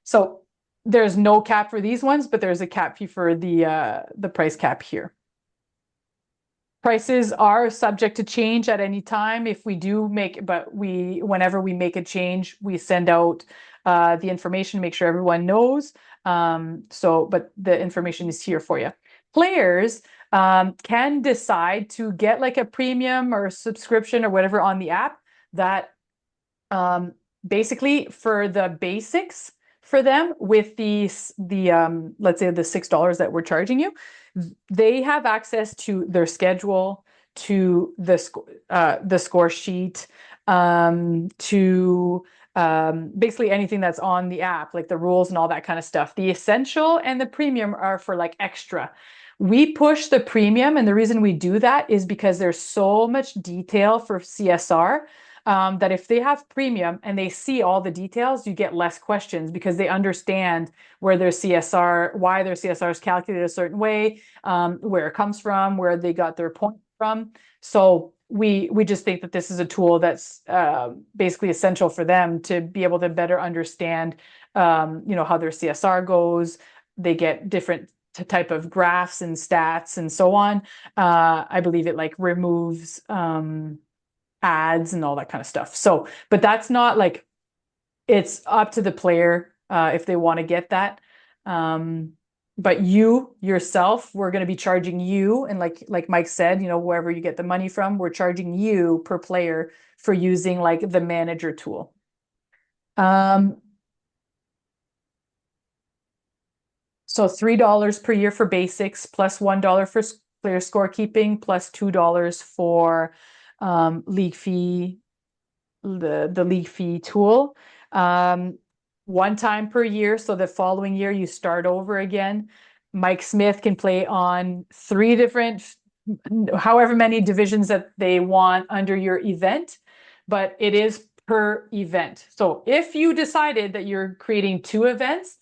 So there's no cap for these ones, but there's a cap fee for the price cap here. Prices are subject to change at any time if we do whenever we make a change, we send out the information, make sure everyone knows. But the information is here for you. Players can decide to get like a premium or a subscription or whatever on the app that basically for the basics for them with the let's say the $6 that we're charging you, they have access to their schedule, to the score sheet, to basically anything that's on the app, like the rules and all that kind of stuff. The essential and the premium are for like extra. We push the premium, and the reason we do that is because there's so much detail for CSR that if they have premium and they see all the details, you get less questions because they understand where their CSR, why their CSR is calculated a certain way, where it comes from, where they got their point from. So we just think that this is a tool that's basically essential for them to be able to better understand, how their CSR goes. They get different type of graphs and stats and so on. I believe it like removes ads and all that kind of stuff. So, but that's not like, it's up to the player if they want to get that. But you yourself, we're going to be charging you, and like Mike said, wherever you get the money from, we're charging you per player for using like the manager tool. So $3 per year for basics, plus $1 for player scorekeeping, plus $2 for league fee, the league fee tool. One time per year, so the following year you start over again. Mike Smith can play on 3 different, however many divisions that they want under your event, but it is per event. So if you decided that you're creating 2 events,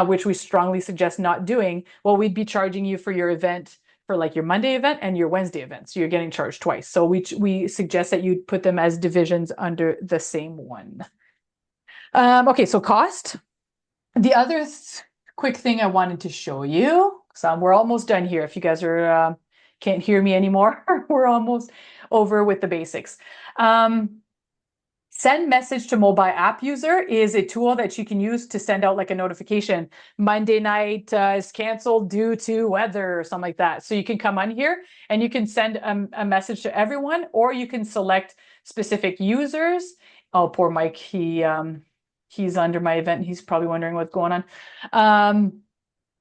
which we strongly suggest not doing, well, we'd be charging you for your event, for like your Monday event and your Wednesday event. So you're getting charged twice. So we suggest that you put them as divisions under the same one. Okay, so cost. The other quick thing I wanted to show you, so we're almost done here. If you guys are can't hear me anymore, we're almost over with the basics. Send message to mobile app user is a tool that you can use to send out like a notification. Monday night is canceled due to weather or something like that. So you can come on here and you can send a message to everyone, or you can select specific users. Oh, poor Mike. He's under my event. He's probably wondering what's going on.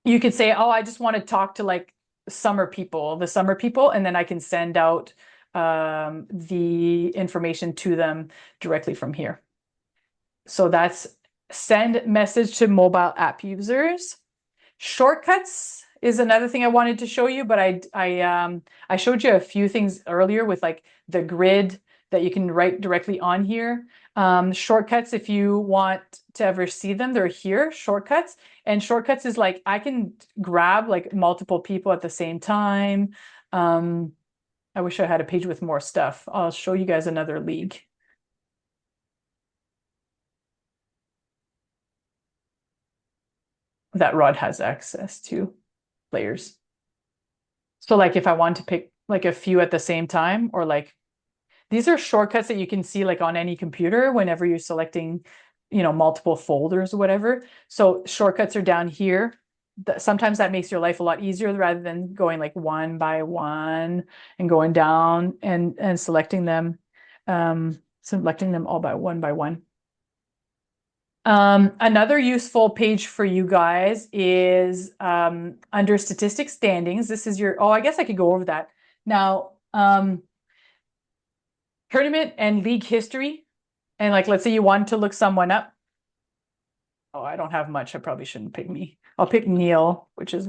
You could say, oh, I just want to talk to like the summer people, and then I can send out the information to them directly from here. So that's send message to mobile app users. Shortcuts is another thing I wanted to show you, but I showed you a few things earlier with like the grid that you can write directly on here. Shortcuts, if you want to ever see them, they're here, shortcuts. And shortcuts is like, I can grab like multiple people at the same time. I wish I had a page with more stuff. I'll show you guys another league. That Rod has access to players. So like if I want to pick like a few at the same time, or like, these are shortcuts that you can see like on any computer whenever you're selecting, multiple folders or whatever. So shortcuts are down here. Sometimes that makes your life a lot easier rather than going like one by one and going down and selecting them all by one. Another useful page for you guys is under statistics standings. This is your, I guess I could go over that. Now, tournament and league history. And like, let's say you want to look someone up. Oh, I don't have much. I probably shouldn't pick me. I'll pick Neil, which is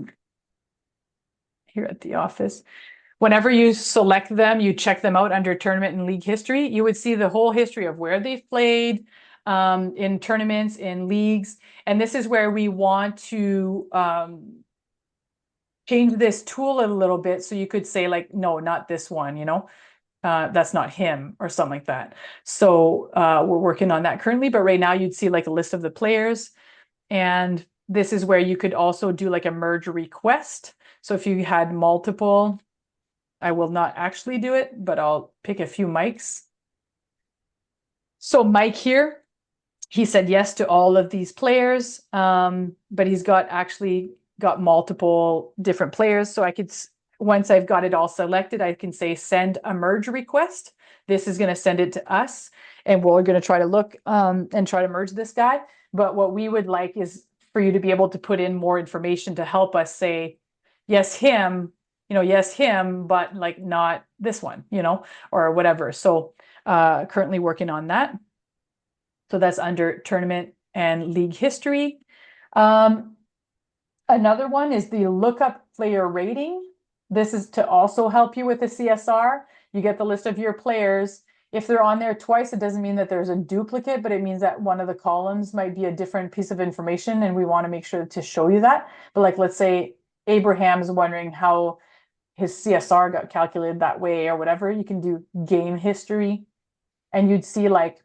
here at the office. Whenever you select them, you check them out under tournament and league history, you would see the whole history of where they've played in tournaments, in leagues. And this is where we want to change this tool a little bit. So you could say like, no, not this one, that's not him or something like that. So we're working on that currently, but right now you'd see like a list of the players. And this is where you could also do like a merge request. So if you had multiple, I will not actually do it, but I'll pick a few mics. So Mike here, he said yes to all of these players, but he's actually got multiple different players. So I could, once I've got it all selected, I can say send a merge request. This is going to send it to us, and we're going to try to look and try to merge this guy. But what we would like is for you to be able to put in more information to help us say, yes, him, yes, him, but like not this one, or whatever. So currently working on that. So that's under tournament and league history. Another one is the lookup player rating. This is to also help you with the CSR. You get the list of your players. If they're on there twice, it doesn't mean that there's a duplicate, but it means that one of the columns might be a different piece of information, and we want to make sure to show you that. But like, let's say Abraham's wondering how his CSR got calculated that way or whatever, you can do game history, and you'd see like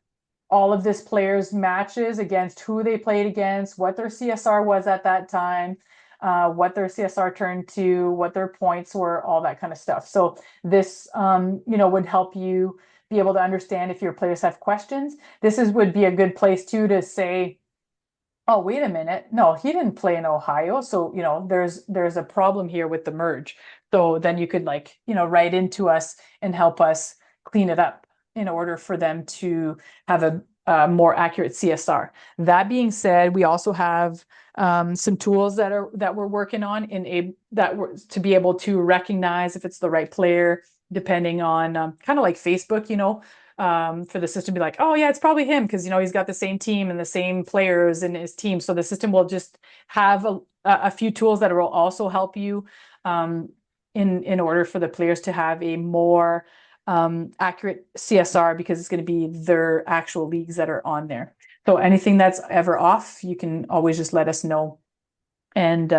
all of this player's matches against who they played against, what their CSR was at that time, what their CSR turned to, what their points were, all that kind of stuff. So this, would help you be able to understand if your players have questions. Would be a good place too to say, oh, wait a minute. No, he didn't play in Ohio. So, there's a problem here with the merge. So then you could write into us and help us clean it up in order for them to have a more accurate CSR. That being said, we also have some tools that we're working on to be able to recognize if it's the right player, depending on kind of like Facebook, for the system to be like, oh yeah, it's probably him because he's got the same team and the same players in his team. So the system will just have a few tools that will also help you in order for the players to have a more accurate CSR, because it's going to be their actual leagues that are on there. So anything that's ever off, you can always just let us know and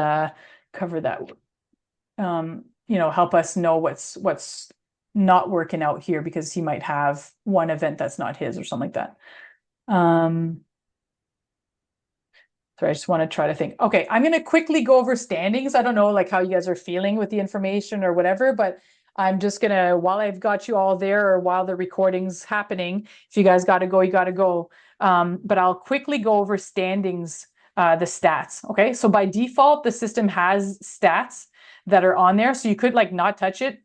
cover that. Help us know what's not working out here, because he might have one event that's not his or something like that. So I just want to try to think. Okay, I'm going to quickly go over standings. I don't know like how you guys are feeling with the information or whatever, but I'm just going to, while I've got you all there or while the recording's happening, if you guys got to go, you got to go. But I'll quickly go over standings, the stats. Okay, so by default, the system has stats that are on there. So you could like not touch it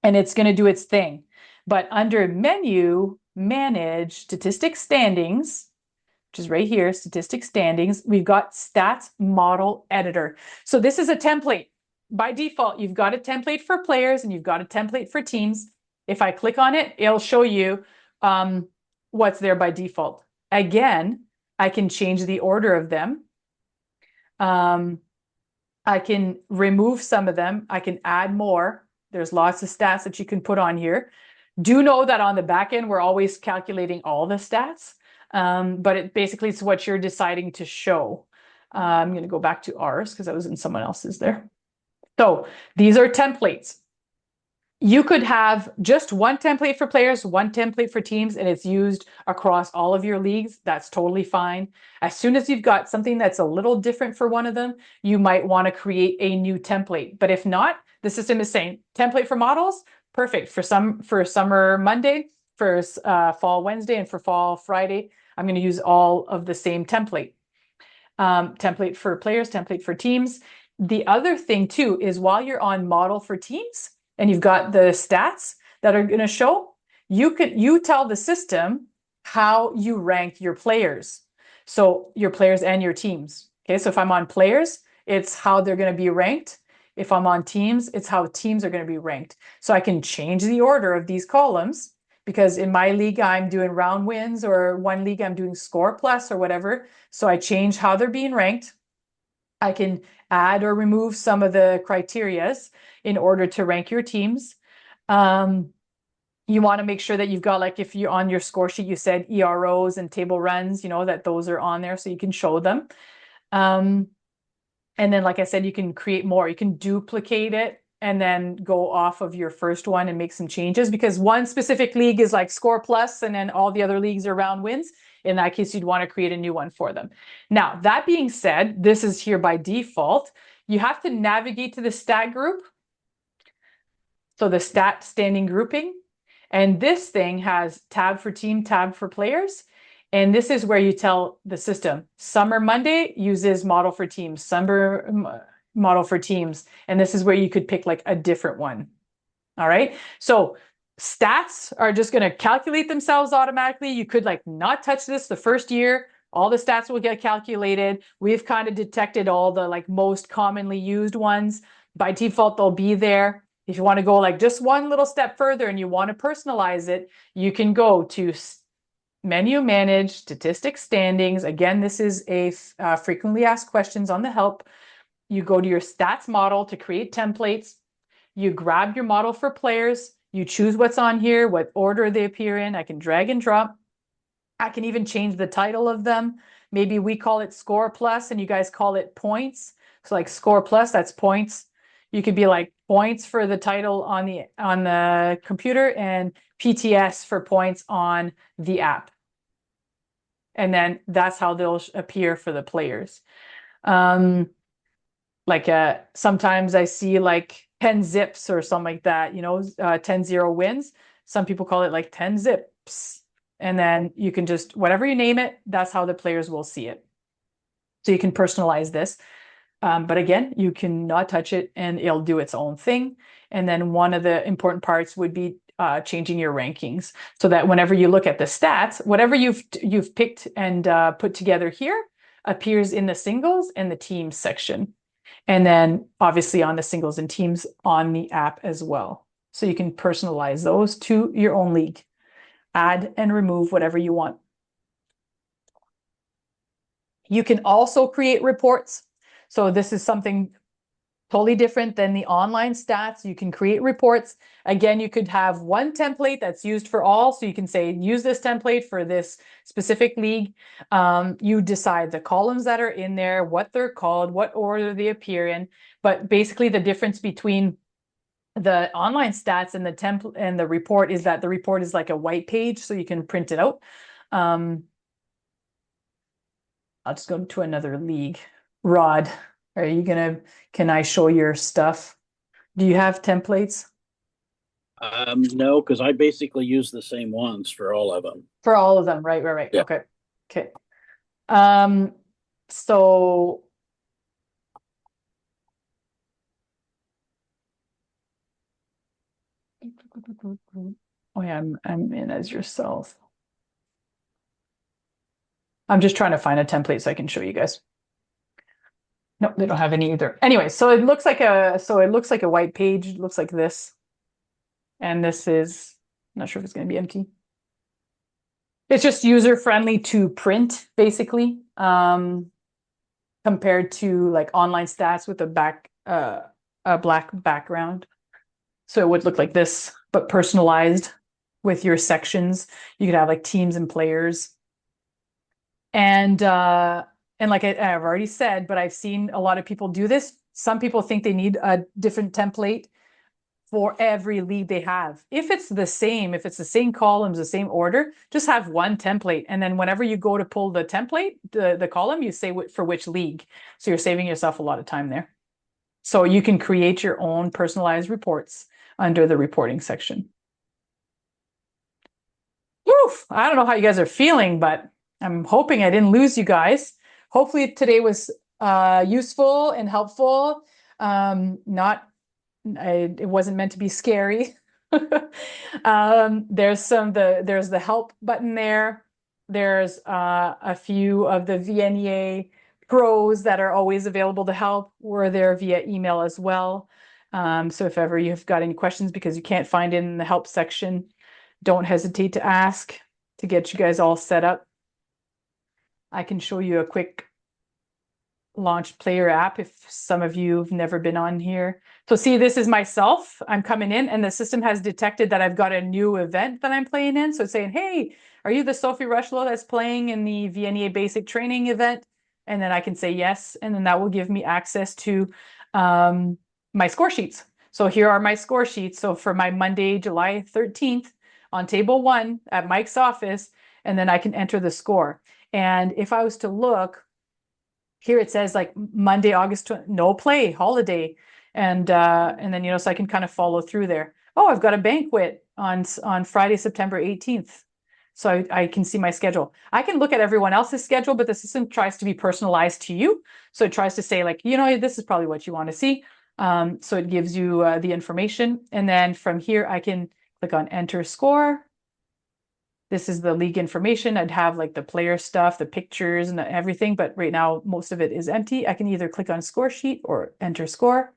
and it's going to do its thing. But under menu, manage, statistics standings, which is right here, statistics standings, we've got stats model editor. So this is a template. By default, you've got a template for players and you've got a template for teams. If I click on it, it'll show you what's there by default. Again, I can change the order of them. I can remove some of them. I can add more. There's lots of stats that you can put on here. Do know that on the back end, we're always calculating all the stats, but basically it's what you're deciding to show. I'm going to go back to ours because I was in someone else's there. So these are templates. You could have just one template for players, one template for teams, and it's used across all of your leagues. That's totally fine. As soon as you've got something that's a little different for one of them, you might want to create a new template. But if not, the system is saying template for models, perfect. For summer Monday, for fall Wednesday, and for fall Friday, I'm going to use all of the same template. Template for players, template for teams. The other thing too is while you're on model for teams and you've got the stats that are going to show, you tell the system how you rank your players. So your players and your teams. Okay, so if I'm on players, it's how they're going to be ranked. If I'm on teams, it's how teams are going to be ranked. So I can change the order of these columns, because in my league, I'm doing round wins, or one league I'm doing score plus or whatever. So I change how they're being ranked. I can add or remove some of the criterias in order to rank your teams. You want to make sure that you've got, like, if you're on your score sheet, you said EROs and table runs, that those are on there so you can show them. And then, like I said, you can create more. You can duplicate it and then go off of your first one and make some changes, because one specific league is like score plus and then all the other leagues are round wins. In that case, you'd want to create a new one for them. Now, that being said, this is here by default. You have to navigate to the stat group. So the stat standing grouping. And this thing has tab for team, tab for players. And this is where you tell the system, Summer Monday uses model for teams, model for teams. And this is where you could pick like a different one. All right. So stats are just going to calculate themselves automatically. You could like not touch this the first year. All the stats will get calculated. We've kind of detected all the like most commonly used ones. By default, they'll be there. If you want to go like just one little step further and you want to personalize it, you can go to menu, manage, statistics, standings. Again, this is a frequently asked questions on the help. You go to your stats model to create templates. You grab your model for players. You choose what's on here, what order they appear in. I can drag and drop. I can even change the title of them. Maybe we call it score plus and you guys call it points. So like score plus, that's points. You could be like points for the title on the computer and PTS for points on the app. And then that's how they'll appear for the players. Sometimes I see like 10 zips or something like that, 10-0 wins. Some people call it like 10 zips. And then you can just, whatever you name it, that's how the players will see it. So you can personalize this. But again, you cannot touch it and it'll do its own thing. And then one of the important parts would be changing your rankings so that whenever you look at the stats, whatever you've picked and put together here appears in the singles and the teams section. And then obviously on the singles and teams on the app as well. So you can personalize those to your own league. Add and remove whatever you want. You can also create reports. So this is something totally different than the online stats. You can create reports. Again, you could have one template that's used for all. So you can say, use this template for this specific league. You decide the columns that are in there, what they're called, what order they appear in. But basically the difference between the online stats and the template and the report is that the report is like a white page, so you can print it out. I'll just go to another league. Rod, can I show your stuff? Do you have templates? No, because I basically use the same ones for all of them. For all of them, right. Yeah. Okay. So oh yeah, I'm in as yourself. I'm just trying to find a template so I can show you guys. No, they don't have any either. Anyway, so it looks like a white page. It looks like this. And this is, I'm not sure if it's going to be empty. It's just user friendly to print, basically, compared to like online stats with a black background. So it would look like this, but personalized with your sections. You could have like teams and players. And like I've already said, but I've seen a lot of people do this. Some people think they need a different template for every lead they have. If it's the same columns, the same order, just have one template. And then whenever you go to pull the template, the column, you say for which league. So you're saving yourself a lot of time there. So you can create your own personalized reports under the reporting section. Woof! I don't know how you guys are feeling, but I'm hoping I didn't lose you guys. Hopefully today was useful and helpful. It wasn't meant to be scary. There's the help button there. There's a few of the VNEA pros that are always available to help. We're there via email as well. So if ever you've got any questions because you can't find it in the help section, don't hesitate to ask to get you guys all set up. I can show you a quick launch player app if some of you have never been on here. So see, this is myself. I'm coming in and the system has detected that I've got a new event that I'm playing in. So it's saying, hey, are you the Sophie Rushlow that's playing in the VNEA basic training event? And then I can say yes. And then that will give me access to my score sheets. So here are my score sheets. So for my Monday, July 13th on table 1 at Mike's office, and then I can enter the score. And if I was to look, here it says like Monday, August, no play, holiday. And then, so I can kind of follow through there. Oh, I've got a banquet on Friday, September 18th. So I can see my schedule. I can look at everyone else's schedule, but the system tries to be personalized to you. So it tries to say like, you know, this is probably what you want to see. So it gives you the information. And then from here, I can click on enter score. This is the league information. I'd have like the player stuff, the pictures and everything, but right now most of it is empty. I can either click on score sheet or enter score.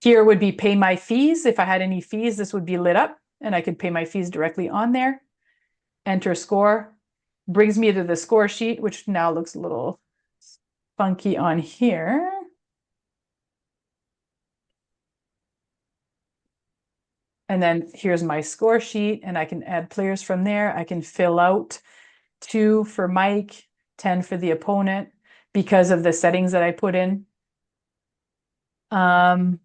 Here would be pay my fees. If I had any fees, this would be lit up and I could pay my fees directly on there. Enter score. Brings me to the score sheet, which now looks a little funky on here. And then here's my score sheet, and I can add players from there. I can fill out 2 for Mike, 10 for the opponent because of the settings that I put in. Action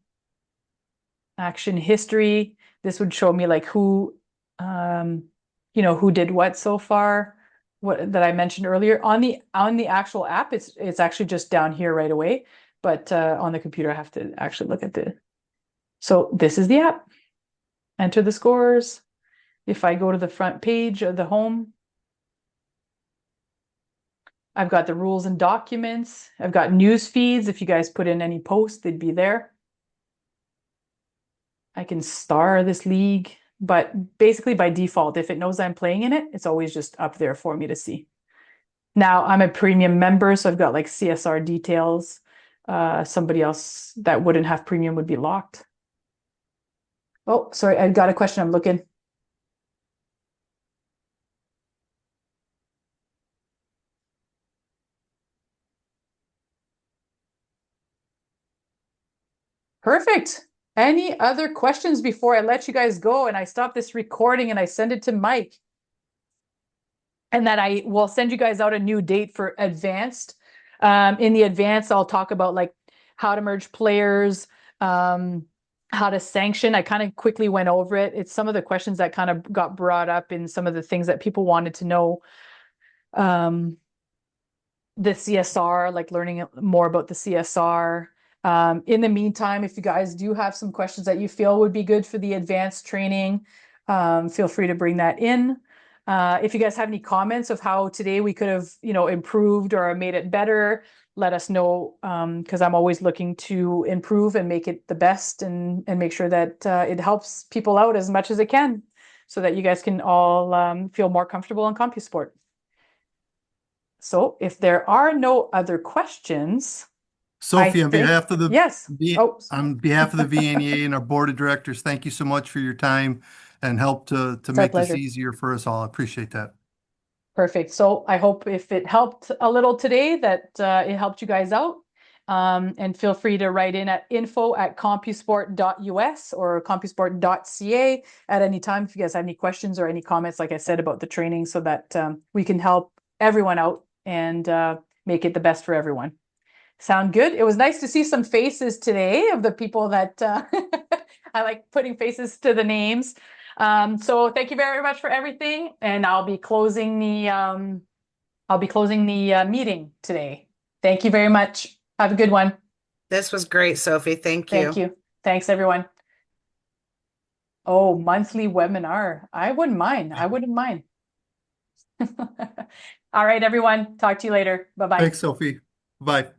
history. This would show me like who, you know, who did what so far, what that I mentioned earlier. On the actual app, it's actually just down here right away. But on the computer, I have to actually look at the. So this is the app. Enter the scores. If I go to the front page of the home, I've got the rules and documents. I've got news feeds. If you guys put in any posts, they'd be there. I can star this league, but basically by default, if it knows I'm playing in it, it's always just up there for me to see. Now I'm a premium member, so I've got like CSR details. Somebody else that wouldn't have premium would be locked. Oh, sorry, I've got a question. I'm looking. Perfect. Any other questions before I let you guys go and I stop this recording and I send it to Mike? And then I will send you guys out a new date for advanced. In the advanced, I'll talk about like how to merge players, how to sanction. I kind of quickly went over it. It's some of the questions that kind of got brought up in some of the things that people wanted to know. The CSR, like learning more about the CSR. In the meantime, if you guys do have some questions that you feel would be good for the advanced training, feel free to bring that in. If you guys have any comments of how today we could have, you know, improved or made it better, let us know, because I'm always looking to improve and make it the best and make sure that it helps people out as much as it can so that you guys can all feel more comfortable in CompuSport. So if there are no other questions, Sophie, on behalf of the yes. on behalf of the VNEA and our board of directors, thank you so much for your time and help to our make this pleasure. easier for us all. I appreciate that. Perfect. So I hope if it helped a little today that it helped you guys out. And feel free to write in at info@compusport.us or compusport.ca at any time if you guys have any questions or any comments, like I said, about the training so that we can help everyone out and make it the best for everyone. Sound good? It was nice to see some faces today of the people that I like putting faces to the names. So thank you very much for everything, and I'll be closing the meeting today. Thank you very much. Have a good one. This was great, Sophie. Thank you. Thank you. Thanks, everyone. Oh, monthly webinar. I wouldn't mind. I wouldn't mind. All right, everyone. Talk to you later. Bye-bye. Thanks, Sophie. Bye.